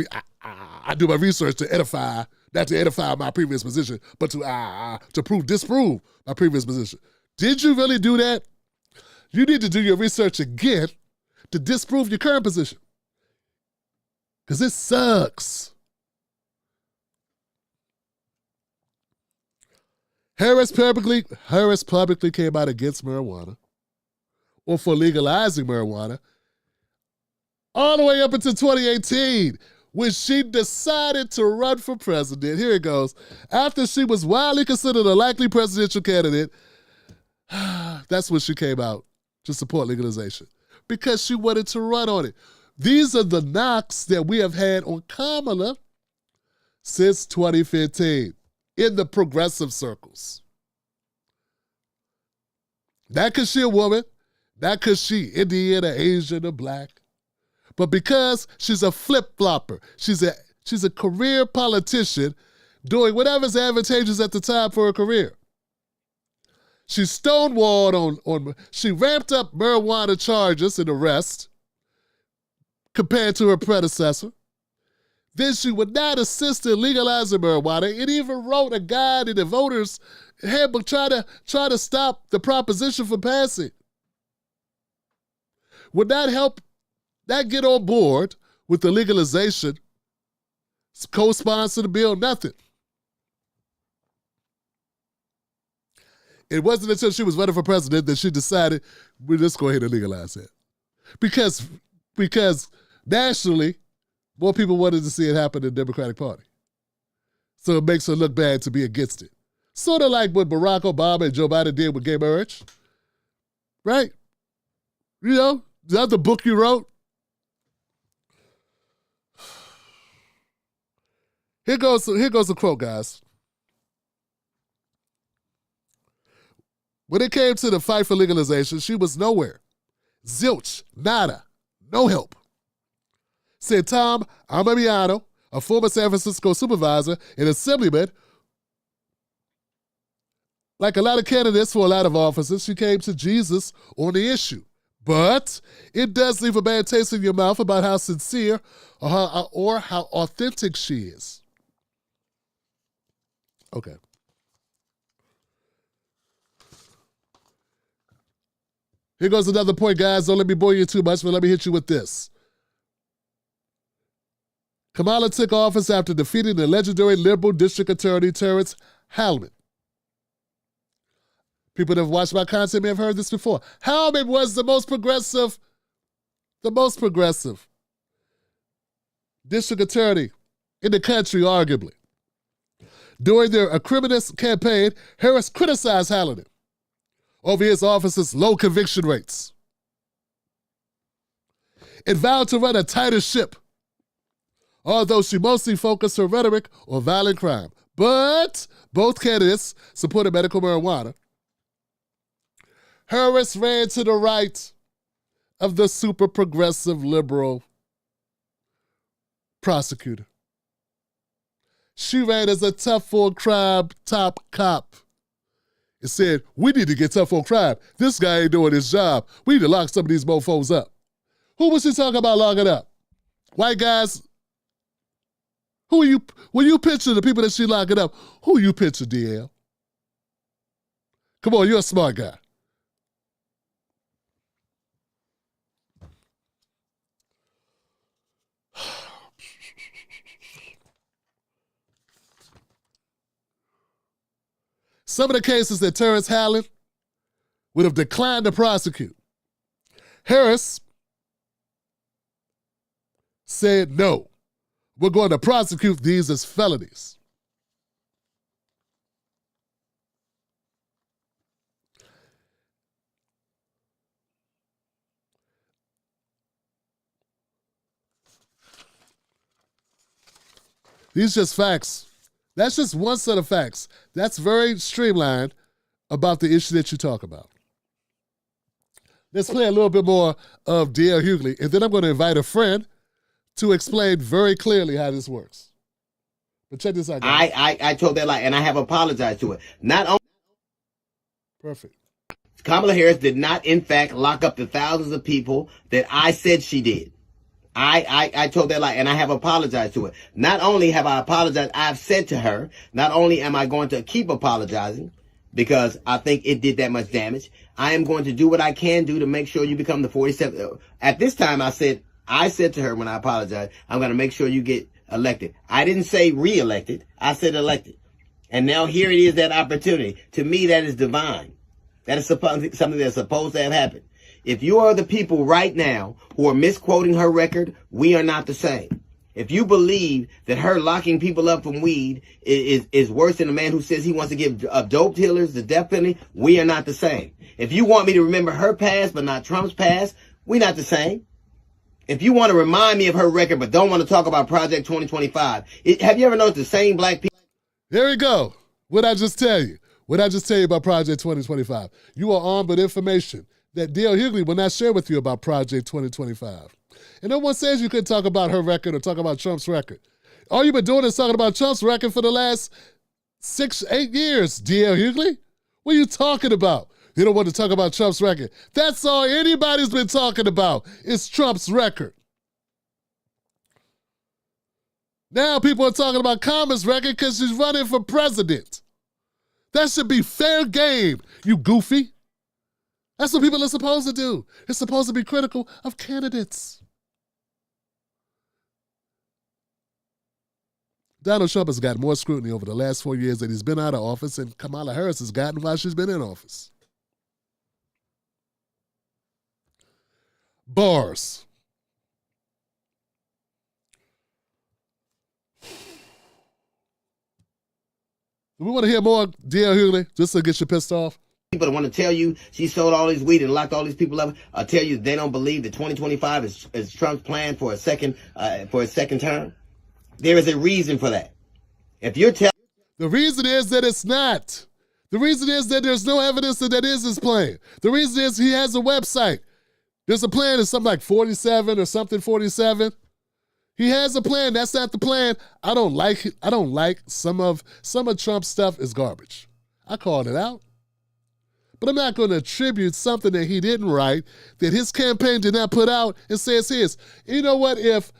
research to edify, not to edify my previous position, but to disprove my previous position. Did you really do that? You need to do your research again to disprove your current position. Because it sucks. Harris publicly came out against marijuana or for legalizing marijuana all the way up until 2018 when she decided to run for president. Here it goes. After she was widely considered a likely presidential candidate, that's when she came out to support legalization because she wanted to run on it. These are the knocks that we have had on Kamala since 2015 in the progressive circles. Not because she's a woman, not because she Indian or Asian or black, but because she's a flip-flopper. She's a career politician doing whatever's advantageous at the time for her career. She stonewalled she ramped up marijuana charges and arrests compared to her predecessor. Then she would not assist in legalizing marijuana and even wrote a guide in the voters' handbook try to stop the proposition from passing. Would not help not get on board with the legalization, co-sponsor the bill, nothing. It wasn't until she was running for president that she decided, we'll just go ahead and legalize it. Because nationally, more people wanted to see it happen in the Democratic Party. So it makes her look bad to be against it. Sort of like what Barack Obama and Joe Biden did with gay marriage. Right? You know, the other book you wrote. Here goes a quote, guys. When it came to the fight for legalization, she was nowhere. Zilch, nada, no help. Said Tom Amamiano, a former San Francisco supervisor and assemblyman. Like a lot of candidates for a lot of offices, she came to Jesus on the issue. But it does leave a bad taste in your mouth about how sincere or how authentic she is. Okay. Here goes another point, guys. Don't let me bore you too much, but let me hit you with this. Kamala took office after defeating the legendary liberal district attorney Terrence Hallman. People that have watched my content may have heard this before. Hallman was the most progressive district attorney in the country, arguably. During their acrimonious campaign, Harris criticized Hallman over his office's low conviction rates and vowed to run a tighter ship, although she mostly focused her rhetoric on violent crime. But both candidates supported medical marijuana. Harris ran to the right of the super progressive liberal prosecutor. She ran as a tough on crime top cop. It said, we need to get tough on crime. This guy ain't doing his job. We need to lock some of these mofos up. Who was she talking about locking up? White guys? Who are you, when you picture the people that she locking up, who you picture, DL? Come on, you're a smart guy. Some of the cases that Terrence Hallman would have declined to prosecute. Harris said, no, we're going to prosecute these as felonies. These just facts. That's just one set of facts. That's very streamlined about the issue that you talk about. Let's play a little bit more of D.L. Hughley, and then I'm going to invite a friend to explain very clearly how this works. But check this out, guys. I told that lie, and I have apologized to it. Not only. Perfect. Kamala Harris did not, in fact, lock up the thousands of people that I said she did. I told that lie, and I have apologized to her. Not only have I apologized, I've said to her, not only am I going to keep apologizing, because I think it did that much damage, I am going to do what I can do to make sure you become the 47th. At this time, I said to her when I apologized, I'm going to make sure you get elected. I didn't say re-elected. I said elected. And now here it is, that opportunity. To me, that is divine. That is something that's supposed to have happened. If you are the people right now who are misquoting her record, we are not the same. If you believe that her locking people up from weed is worse than a man who says he wants to give dope dealers the death penalty, we are not the same. If you want me to remember her past but not Trump's past, we're not the same. If you want to remind me of her record but don't want to talk about Project 2025, have you ever noticed the same black people? There we go. What'd I just tell you? What'd I just tell you about Project 2025? You are armed with information that D.L. Hughley will not share with you about Project 2025. And no one says you couldn't talk about her record or talk about Trump's record. All you've been doing is talking about Trump's record for the last 8 years, D.L. Hughley. What are you talking about? You don't want to talk about Trump's record. That's all anybody's been talking about is Trump's record. Now people are talking about Kamala's record because she's running for president. That should be fair game, you goofy. That's what people are supposed to do. It's supposed to be critical of candidates. Donald Trump has gotten more scrutiny over the last 4 years that he's been out of office than Kamala Harris has gotten while she's been in office. Bars. Do we want to hear more, D.L. Hughley, just to get you pissed off? People that want to tell you she sold all this weed and locked all these people up, I'll tell you they don't believe that 2025 is Trump's plan for a second term. There is a reason for that. If you're telling, the reason is that it's not. The reason is that there's no evidence that that is his plan. The reason is he has a website. There's a plan, it's something like 47 or something 47. He has a plan. That's not the plan. I don't like it. I don't like some of Trump's stuff is garbage. I called it out. But I'm not going to attribute something that he didn't write, that his campaign did not put out, and say it's his. You know what? If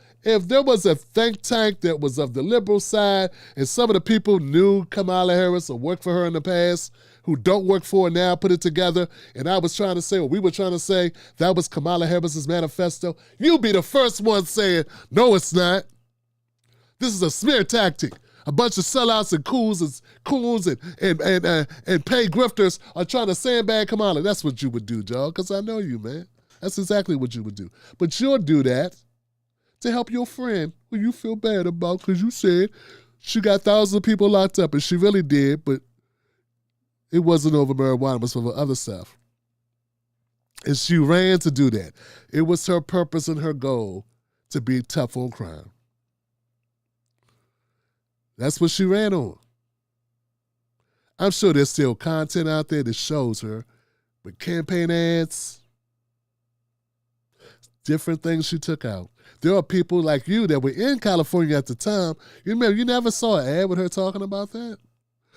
there was a think tank that was of the liberal side, and some of the people knew Kamala Harris or worked for her in the past, who don't work for her now, put it together, and I was trying to say, or we were trying to say, that was Kamala Harris's manifesto, you'll be the first one saying, no, it's not. This is a smear tactic. A bunch of sellouts and coons and paid grifters are trying to sandbag Kamala. That's what you would do, Joe, because I know you, man. That's exactly what you would do. But you'll do that to help your friend who you feel bad about because you said she got thousands of people locked up, and she really did, but it wasn't over marijuana, it was for other stuff. And she ran to do that. It was her purpose and her goal to be tough on crime. That's what she ran on. I'm sure there's still content out there that shows her, but campaign ads, different things she took out. There are people like you that were in California at the time. You remember, you never saw an ad with her talking about that?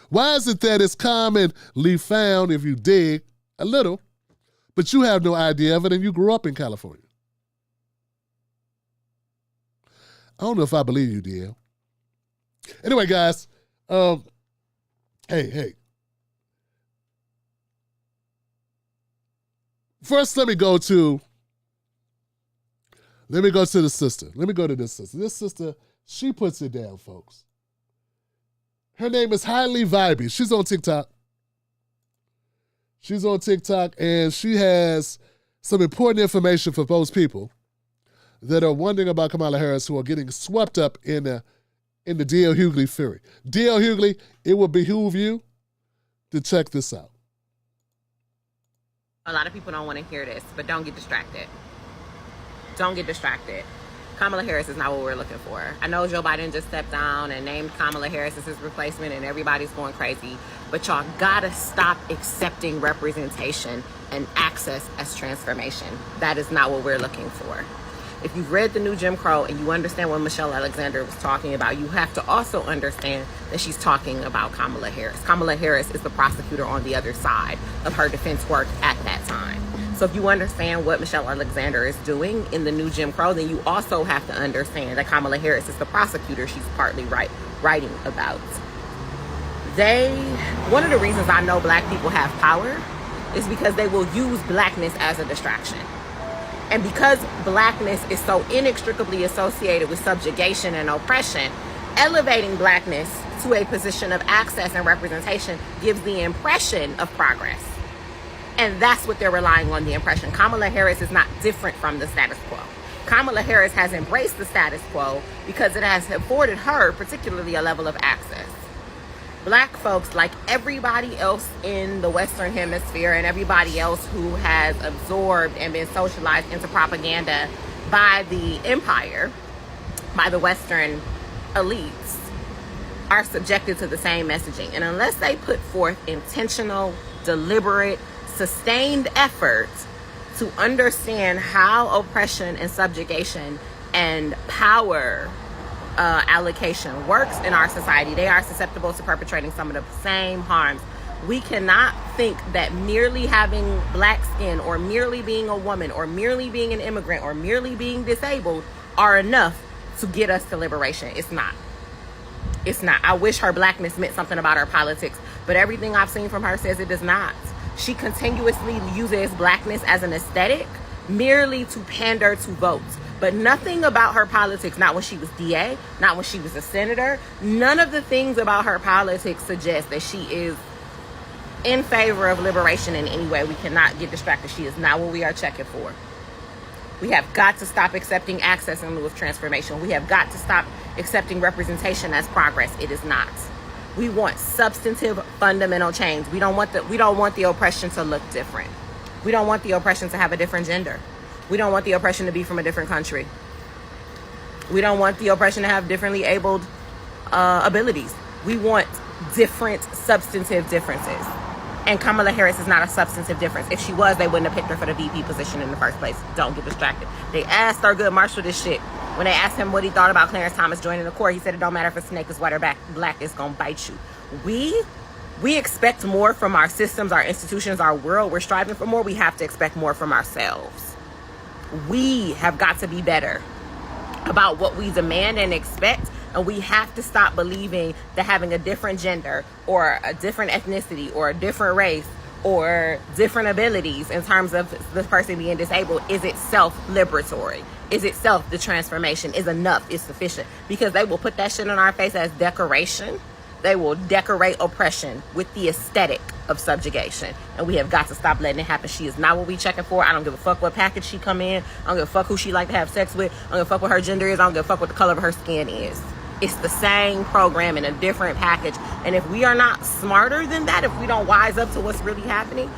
Why is it that it's commonly found if you dig a little, but you have no idea of it and you grew up in California? I don't know if I believe you, DL. Anyway, guys, hey. First, let me go to the sister. Let me go to this sister. This sister, she puts it down, folks. Her name is Highly Vibey. She's on TikTok. And she has some important information for those people that are wondering about Kamala Harris who are getting swept up in the D.L. Hughley fury. D.L. Hughley, it will behoove you to check this out. A lot of people don't want to hear this, but don't get distracted. Don't get distracted. Kamala Harris is not what we're looking for. I know Joe Biden just stepped down and named Kamala Harris as his replacement and everybody's going crazy, but y'all gotta stop accepting representation and access as transformation. That is not what we're looking for. If you've read The New Jim Crow and you understand what Michelle Alexander was talking about, you have to also understand that she's talking about Kamala Harris. Kamala Harris is the prosecutor on the other side of her defense work at that time. So if you understand what Michelle Alexander is doing in The New Jim Crow, then you also have to understand that Kamala Harris is the prosecutor she's partly writing about. One of the reasons I know black people have power is because they will use blackness as a distraction. And because blackness is so inextricably associated with subjugation and oppression, elevating blackness to a position of access and representation gives the impression of progress. And that's what they're relying on, the impression. Kamala Harris is not different from the status quo. Kamala Harris has embraced the status quo because it has afforded her particularly a level of access. Black folks, like everybody else in the Western Hemisphere and everybody else who has absorbed and been socialized into propaganda by the empire, by the Western elites, are subjected to the same messaging. And unless they put forth intentional, deliberate, sustained efforts to understand how oppression and subjugation and power allocation works in our society, they are susceptible to perpetrating some of the same harms. We cannot think that merely having black skin or merely being a woman or merely being an immigrant or merely being disabled are enough to get us to liberation. It's not. It's not. I wish her blackness meant something about her politics, but everything I've seen from her says it does not. She continuously uses blackness as an aesthetic merely to pander to votes. But nothing about her politics, not when she was DA, not when she was a senator, none of the things about her politics suggest that she is in favor of liberation in any way. We cannot get distracted. She is not what we are checking for. We have got to stop accepting access in lieu of transformation. We have got to stop accepting representation as progress. It is not. We want substantive, fundamental change. We don't want the oppression to look different. We don't want the oppression to have a different gender. We don't want the oppression to be from a different country. We don't want the oppression to have differently abled abilities. We want different substantive differences. And Kamala Harris is not a substantive difference. If she was, they wouldn't have picked her for the VP position in the first place. Don't get distracted. They asked Thurgood Marshall this shit. When they asked him what he thought about Clarence Thomas joining the court, he said it don't matter if a snake is white or black, it's gonna bite you. We expect more from our systems, our institutions, our world. We're striving for more. We have to expect more from ourselves. We have got to be better about what we demand and expect, and we have to stop believing that having a different gender or a different ethnicity or a different race or different abilities in terms of the person being disabled is itself liberatory, is itself the transformation, is enough, is sufficient, because they will put that shit on our face as decoration. They will decorate oppression with the aesthetic of subjugation. And we have got to stop letting it happen. She is not what we checking for. I don't give a fuck what package she come in. I don't give a fuck who she like to have sex with. I don't give a fuck what her gender is. I don't give a fuck what the color of her skin is. It's the same program in a different package. And if we are not smarter than that, if we don't wise up to what's really happening,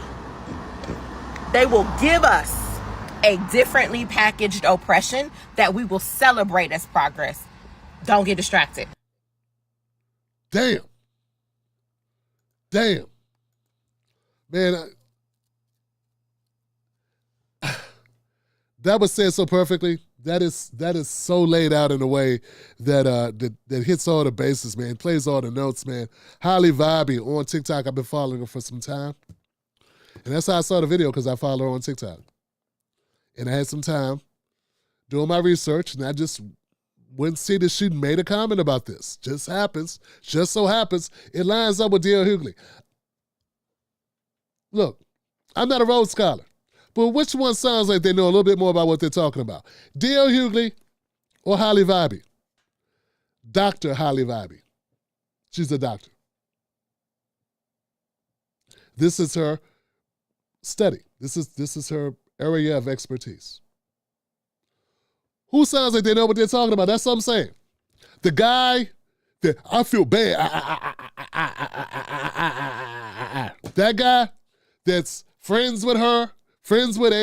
they will give us a differently packaged oppression that we will celebrate as progress. Don't get distracted. Damn. Man, that was said so perfectly. That is so laid out in a way that that hits all the bases, man. Plays all the notes, man. Highly vibey on TikTok. I've been following her for some time. And that's how I saw the video, because I follow her on TikTok. And I had some time doing my research, and I just wouldn't see that she made a comment about this. Just so happens, it lines up with D.L. Hughley. Look, I'm not a Rhodes Scholar, but which one sounds like they know a little bit more about what they're talking about? D.L. Hughley or Holly Vibey? Dr. Holly Vibey. She's a doctor. This is her study. This is her area of expertise. Who sounds like they know what they're talking about? That's what I'm saying. The guy that I feel bad. That guy that's friends with her, friends with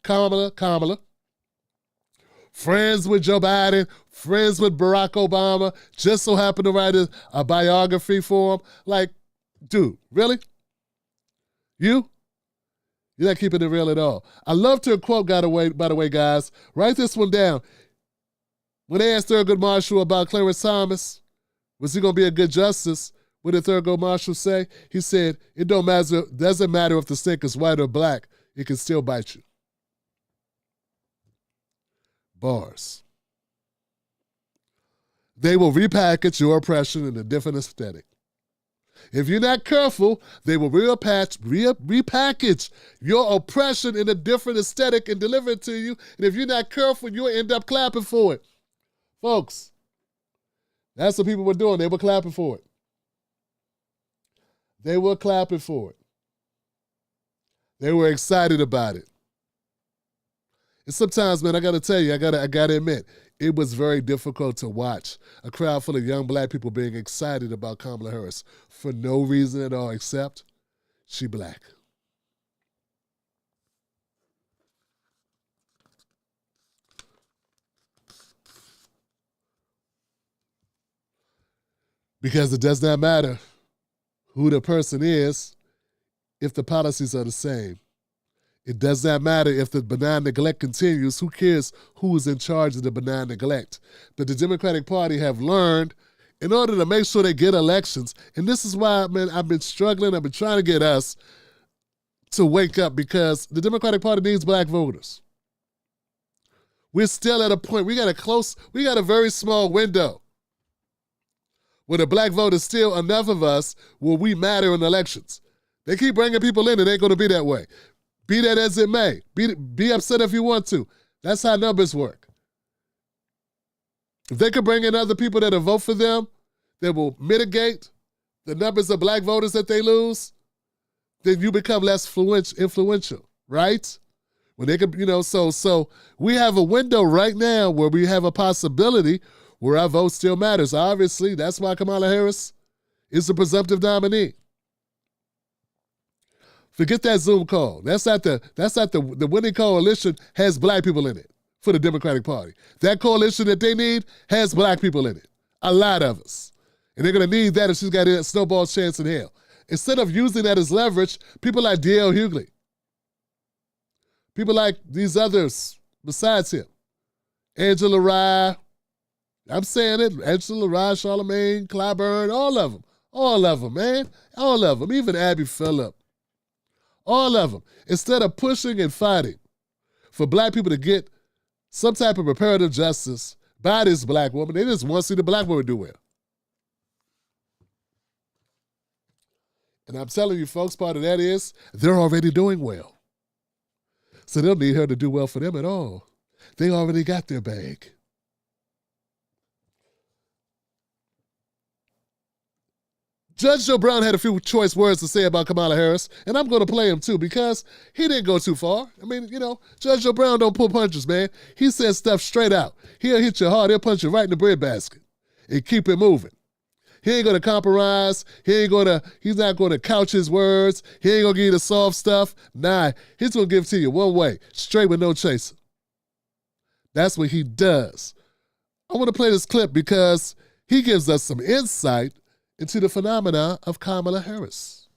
Kamala, friends with Joe Biden, friends with Barack Obama, just so happened to write a biography for him. Like, dude, really? You You're not keeping it real at all. I loved her quote, by the way, guys. Write this one down. When they asked Thurgood Marshall about Clarence Thomas, was he going to be a good justice? What did Thurgood Marshall say? He said, it doesn't matter if the snake is white or black. It can still bite you. Bars. They will repackage your oppression in a different aesthetic. If you're not careful, they will repackage your oppression in a different aesthetic and deliver it to you. And if you're not careful, you'll end up clapping for it. Folks, that's what people were doing. They were clapping for it. They were clapping for it. They were excited about it. And sometimes, man, I got to tell you, I got to admit, it was very difficult to watch a crowd full of young black people being excited about Kamala Harris for no reason at all except she black. Because it does not matter who the person is if the policies are the same. It does not matter if the benign neglect continues. Who cares who is in charge of the benign neglect? But the Democratic Party have learned in order to make sure they get elections, and this is why, man, I've been struggling. I've been trying to get us to wake up because the Democratic Party needs black voters. We're still at a point, we got a very small window where the black vote is still enough of us where we matter in elections. They keep bringing people in, it ain't going to be that way. Be that as it may. Be upset if you want to. That's how numbers work. If they could bring in other people that'll vote for them, that will mitigate the numbers of black voters that they lose, then you become less influential, right? When they could, so we have a window right now where we have a possibility where our vote still matters. Obviously, that's why Kamala Harris is the presumptive nominee. Forget that Zoom call. That's not the winning coalition has black people in it for the Democratic Party. That coalition that they need has black people in it. A lot of us. And they're going to need that if she's got a snowball's chance in hell. Instead of using that as leverage, people like D.L. Hughley, people like these others besides him, Angela Rye, I'm saying it, Angela Rye, Charlamagne, Clyburn, all of them, man, all of them, even Abby Phillip. All of them. Instead of pushing and fighting for black people to get some type of reparative justice by this black woman, they just want to see the black woman do well. And I'm telling you, folks, part of that is they're already doing well. So they don't need her to do well for them at all. They already got their bag. Judge Joe Brown had a few choice words to say about Kamala Harris, and I'm going to play him too because he didn't go too far. I mean, Judge Joe Brown don't pull punches, man. He says stuff straight out. He'll hit you hard. He'll punch you right in the breadbasket and keep it moving. He ain't going to compromise. He's not going to couch his words. He ain't going to give you the soft stuff. Nah, he's going to give it to you one way, straight with no chaser. That's what he does. I want to play this clip because he gives us some insight into the phenomena of Kamala Harris.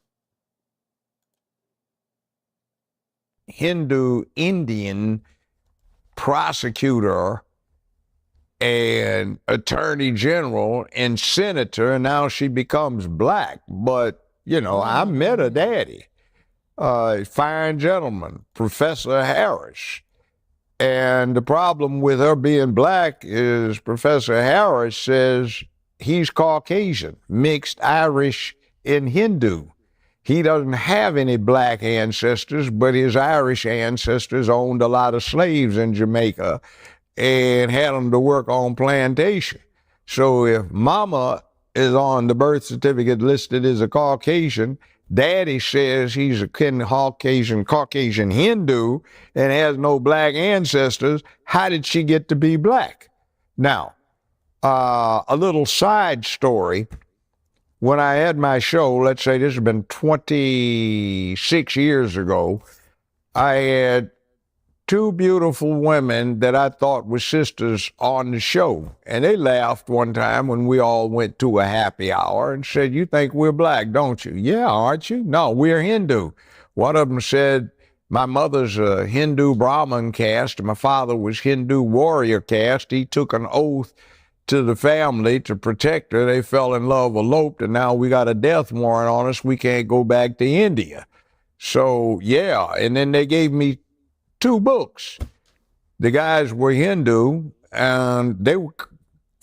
Hindu Indian prosecutor and attorney general and senator, and now she becomes black. But, I met her daddy, fine gentleman, Professor Harris. And the problem with her being black is Professor Harris says he's Caucasian, mixed Irish and Hindu. He doesn't have any black ancestors, but his Irish ancestors owned a lot of slaves in Jamaica and had them to work on plantation. So if mama is on the birth certificate listed as a Caucasian, daddy says he's a Caucasian Hindu and has no black ancestors, how did she get to be black? Now, a little side story. When I had my show, let's say this has been 26 years ago, I had two beautiful women that I thought were sisters on the show. And they laughed one time when we all went to a happy hour and said, "You think we're black, don't you?" "Yeah, aren't you?" "No, we're Hindu." One of them said, My mother's a Hindu Brahmin caste. My father was Hindu warrior caste. He took an oath to the family to protect her. They fell in love, eloped, and now we got a death warrant on us. We can't go back to India. So, yeah, and then they gave me 2 books. The guys were Hindu, and they were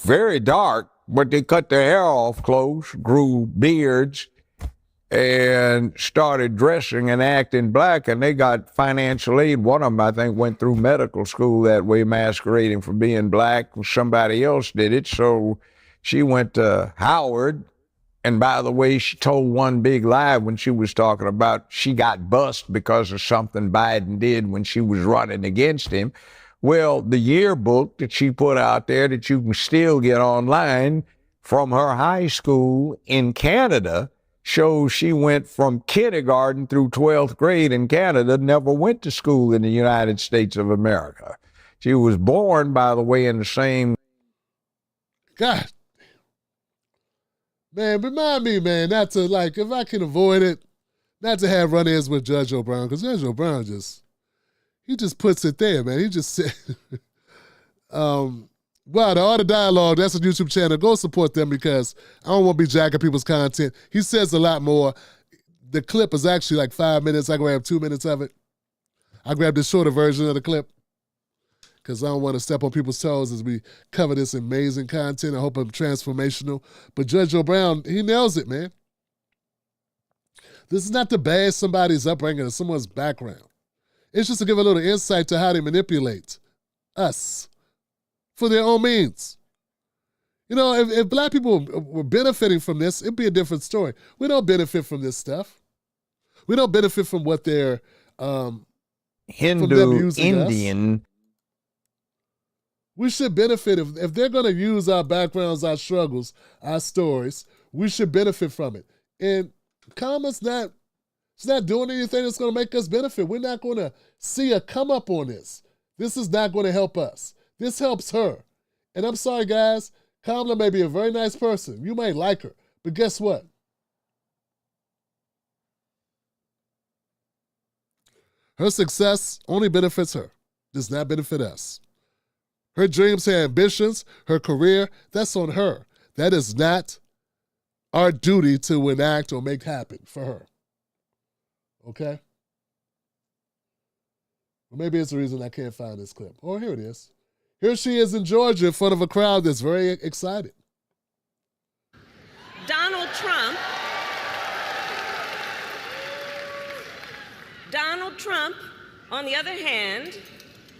very dark, but they cut their hair off close, grew beards, and started dressing and acting black, and they got financial aid. One of them, I think, went through medical school that way, masquerading for being black. Somebody else did it, so she went to Howard. And by the way, she told one big lie when she was talking about she got bust because of something Biden did when she was running against him. Well, the yearbook that she put out there that you can still get online from her high school in Canada shows she went from kindergarten through 12th grade in Canada, never went to school in the United States of America. She was born, by the way, in the same... God. Man, remind me, man, not to, like, if I can avoid it, not to have run-ins with Judge O'Brien, because Judge O'Brien he just puts it there, man. He just said... Wow, the Art of Dialogue, that's a YouTube channel. Go support them because I don't want to be jacking people's content. He says a lot more. The clip is actually like 5 minutes. I grabbed 2 minutes of it. I grabbed the shorter version of the clip because I don't want to step on people's toes as we cover this amazing content. I hope I'm transformational. But Judge O'Brien, he nails it, man. This is not to bash somebody's upbringing or someone's background. It's just to give a little insight to how they manipulate us for their own means. You know, if black people were benefiting from this, it'd be a different story. We don't benefit from this stuff. We don't benefit from what they're Hindu, Indian. Us. We should benefit if they're going to use our backgrounds, our struggles, our stories. We should benefit from it. And Kamala's not doing anything that's going to make us benefit. We're not going to see a come up on this. This is not going to help us. This helps her. And I'm sorry, guys, Kamala may be a very nice person. You may like her. But guess what? Her success only benefits her, does not benefit us. Her dreams, her ambitions, her career, that's on her. That is not our duty to enact or make happen for her. Okay? Well, maybe it's the reason I can't find this clip. Oh, here it is. Here she is in Georgia in front of a crowd that's very excited. Donald Trump, on the other hand,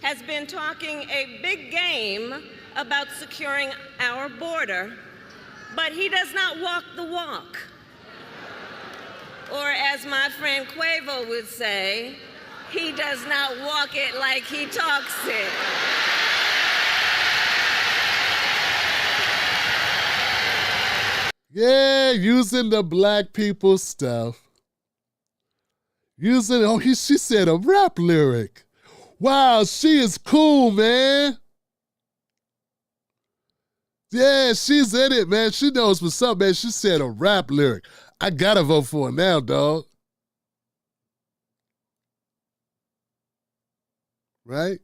has been talking a big game about securing our border, but he does not walk the walk. Or as my friend Quavo would say, he does not walk it like he talks it. Yeah, using the black people stuff. She said a rap lyric. Wow, she is cool, man. Yeah, she's in it, man. She knows what's up, man. She said a rap lyric. I gotta vote for her now, dog. Right?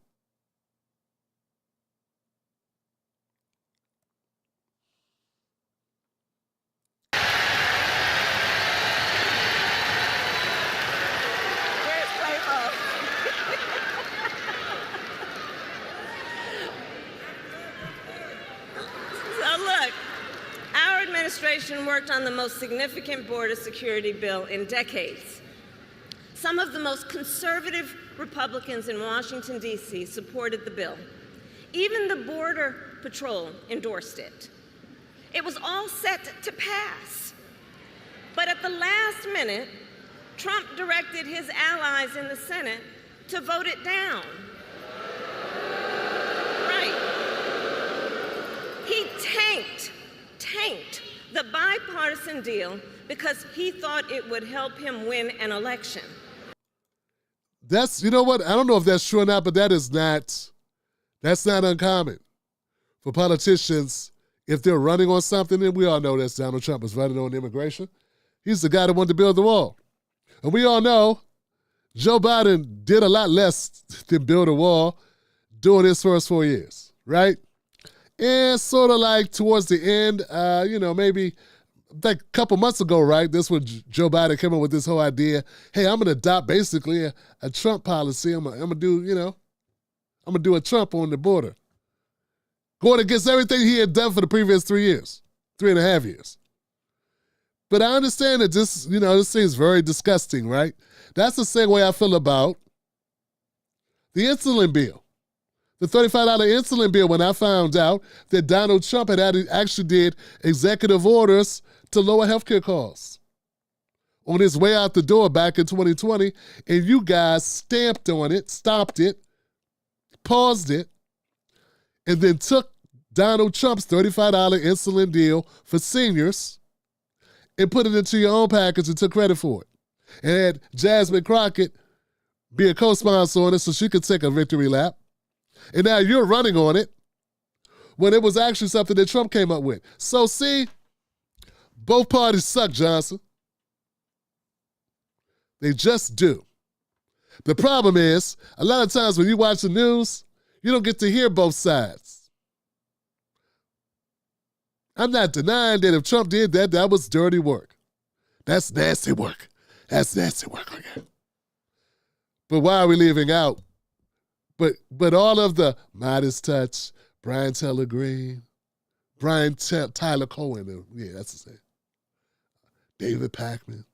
Administration worked on the most significant border security bill in decades. Some of the most conservative Republicans in Washington, D.C. supported the bill. Even the Border Patrol endorsed it. It was all set to pass. But at the last minute, Trump directed his allies in the Senate to vote it down. Right. He tanked the bipartisan deal because he thought it would help him win an election. You know what? I don't know if that's true or not, but that's not uncommon for politicians. If they're running on something, and we all know that Donald Trump is running on immigration, he's the guy that wanted to build the wall. And we all know Joe Biden did a lot less than build a wall during his first 4 years, right? And sort of like towards the end, maybe like a couple months ago, right? This was Joe Biden came up with this whole idea. Hey, I'm going to adopt basically a Trump policy. I'm going to do a Trump on the border. Going against everything he had done for the previous 3 years, 3.5 years. But I understand that this seems very disgusting, right? That's the same way I feel about the insulin bill. The $35 insulin bill, when I found out that Donald Trump had actually did executive orders to lower healthcare costs on his way out the door back in 2020, and you guys stamped on it, stopped it, paused it, and then took Donald Trump's $35 insulin deal for seniors and put it into your own package and took credit for it. And had Jasmine Crockett be a co-sponsor on it so she could take a victory lap. And now you're running on it when it was actually something that Trump came up with. So see, both parties suck, Johnson. They just do. The problem is, a lot of times when you watch the news, you don't get to hear both sides. I'm not denying that if Trump did that, that was dirty work. That's nasty work. That's nasty work. Okay. But why are we leaving out? But all of the Midas Touch, Brian Tyler Green, Tyler Cohen, that's his name, David Pakman,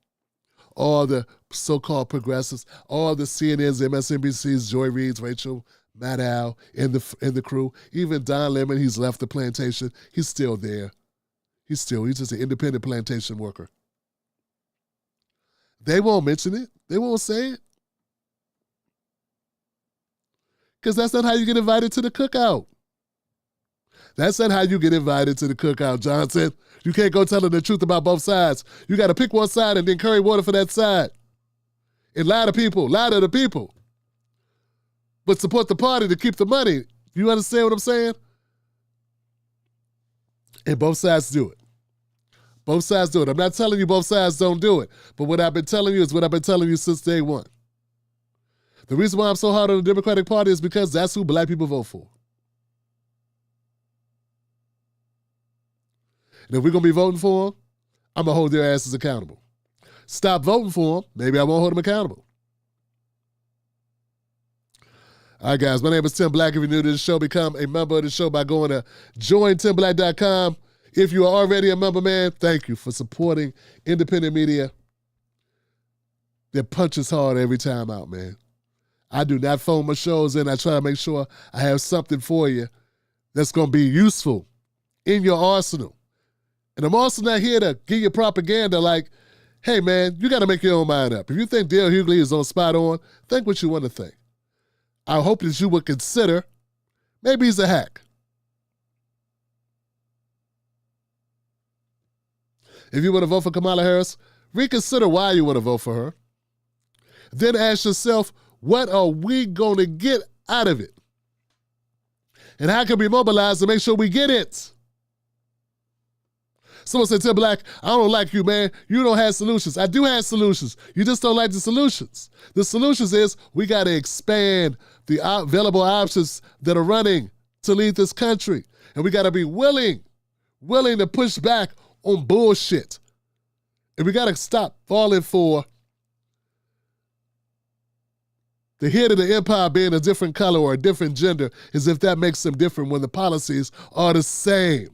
all the so-called progressives, all the CNNs, MSNBCs, Joy Reids, Rachel Maddow, and the crew, even Don Lemon, he's left the plantation, he's still there. He's just an independent plantation worker. They won't mention it. They won't say it. Because that's not how you get invited to the cookout. That's not how you get invited to the cookout, Johnson. You can't go telling the truth about both sides. You got to pick one side and then carry water for that side. And lie to the people. But support the party to keep the money. You understand what I'm saying? And both sides do it. Both sides do it. I'm not telling you both sides don't do it. But what I've been telling you is what I've been telling you since day one. The reason why I'm so hard on the Democratic Party is because that's who black people vote for. And if we're going to be voting for them, I'm going to hold their asses accountable. Stop voting for them, maybe I won't hold them accountable. All right, guys, my name is Tim Black. If you're new to the show, become a member of the show by going to jointimblack.com. If you are already a member, man, thank you for supporting independent media that punches hard every time out, man. I do not phone my shows in. I try to make sure I have something for you that's going to be useful in your arsenal. And I'm also not here to give you propaganda like, hey, man, you got to make your own mind up. If you think Dale Hughley is on spot on, think what you want to think. I hope that you would consider maybe he's a hack. If you want to vote for Kamala Harris, reconsider why you want to vote for her. Then ask yourself, what are we going to get out of it? And how can we mobilize to make sure we get it? Someone said, Tim Black, I don't like you, man. You don't have solutions. I do have solutions. You just don't like the solutions. The solutions is we got to expand the available options that are running to lead this country. And we got to be willing to push back on bullshit. And we got to stop falling for the head of the empire being a different color or a different gender, as if that makes them different when the policies are the same.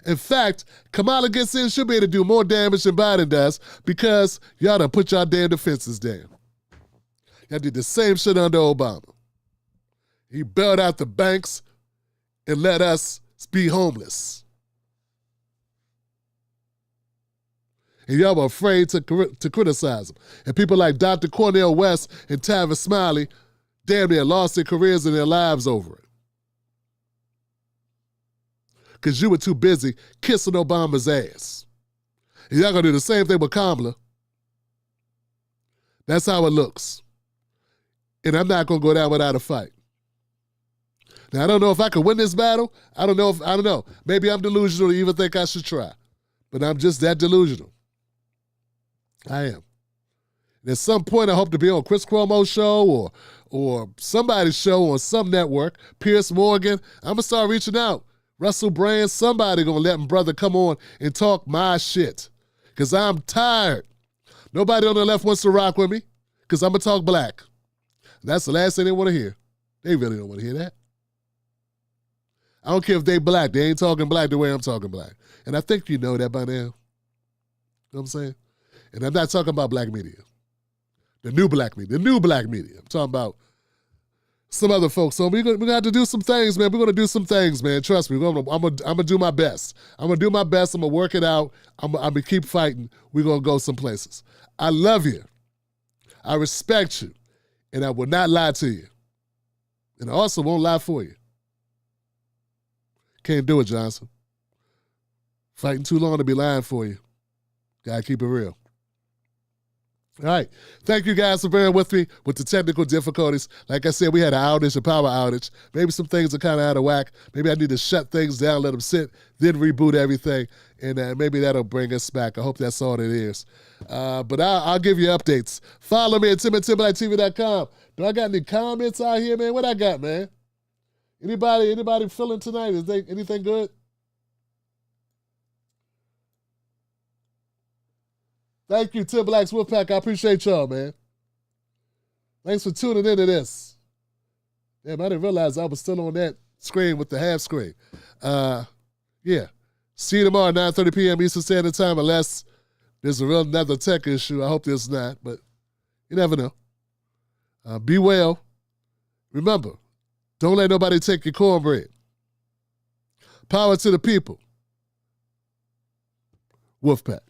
In fact, Kamala gets in, she'll be able to do more damage than Biden does because y'all done put y'all damn defenses down. Y'all did the same shit under Obama. He bailed out the banks and let us be homeless. And y'all were afraid to criticize him. And people like Dr. Cornel West and Tavis Smiley damn near lost their careers and their lives over it. Because you were too busy kissing Obama's ass. And y'all gonna do the same thing with Kamala. That's how it looks. And I'm not gonna go down without a fight. Now, I don't know if I can win this battle. I don't know. Maybe I'm delusional to even think I should try. But I'm just that delusional. I am. And at some point, I hope to be on Chris Cuomo's show or somebody's show on some network, Pierce Morgan. I'm going to start reaching out. Russell Brand, somebody going to let my brother come on and talk my shit. Because I'm tired. Nobody on the left wants to rock with me because I'm going to talk black. That's the last thing they want to hear. They really don't want to hear that. I don't care if they black. They ain't talking black the way I'm talking black. And I think you know that by now. You know what I'm saying? And I'm not talking about black media. The new black media. I'm talking about some other folks. So we're going to have to do some things, man. We're going to do some things, man. Trust me. I'm going to do my best. I'm going to do my best. I'm going to work it out. I'm going to keep fighting. We're going to go some places. I love you. I respect you. And I will not lie to you. And I also won't lie for you. Can't do it, Johnson. Fighting too long to be lying for you. Gotta keep it real. All right. Thank you guys for bearing with me with the technical difficulties. Like I said, we had an outage, a power outage. Maybe some things are kind of out of whack. Maybe I need to shut things down, let them sit, then reboot everything, and maybe that'll bring us back. I hope that's all it is. But I'll give you updates. Follow me at TimandTimberlakeTV.com. Do I got any comments out here, man? What I got, man? Anybody feeling tonight? Is there anything good? Thank you, Tim Black's Wolfpack. I appreciate y'all, man. Thanks for tuning into this. Damn, I didn't realize I was still on that screen with the half screen. Yeah. See you tomorrow, 9:30 p.m. Eastern Standard Time, unless there's another tech issue. I hope there's not, but you never know. Be well. Remember, don't let nobody take your cornbread. Power to the people. Wolfpack.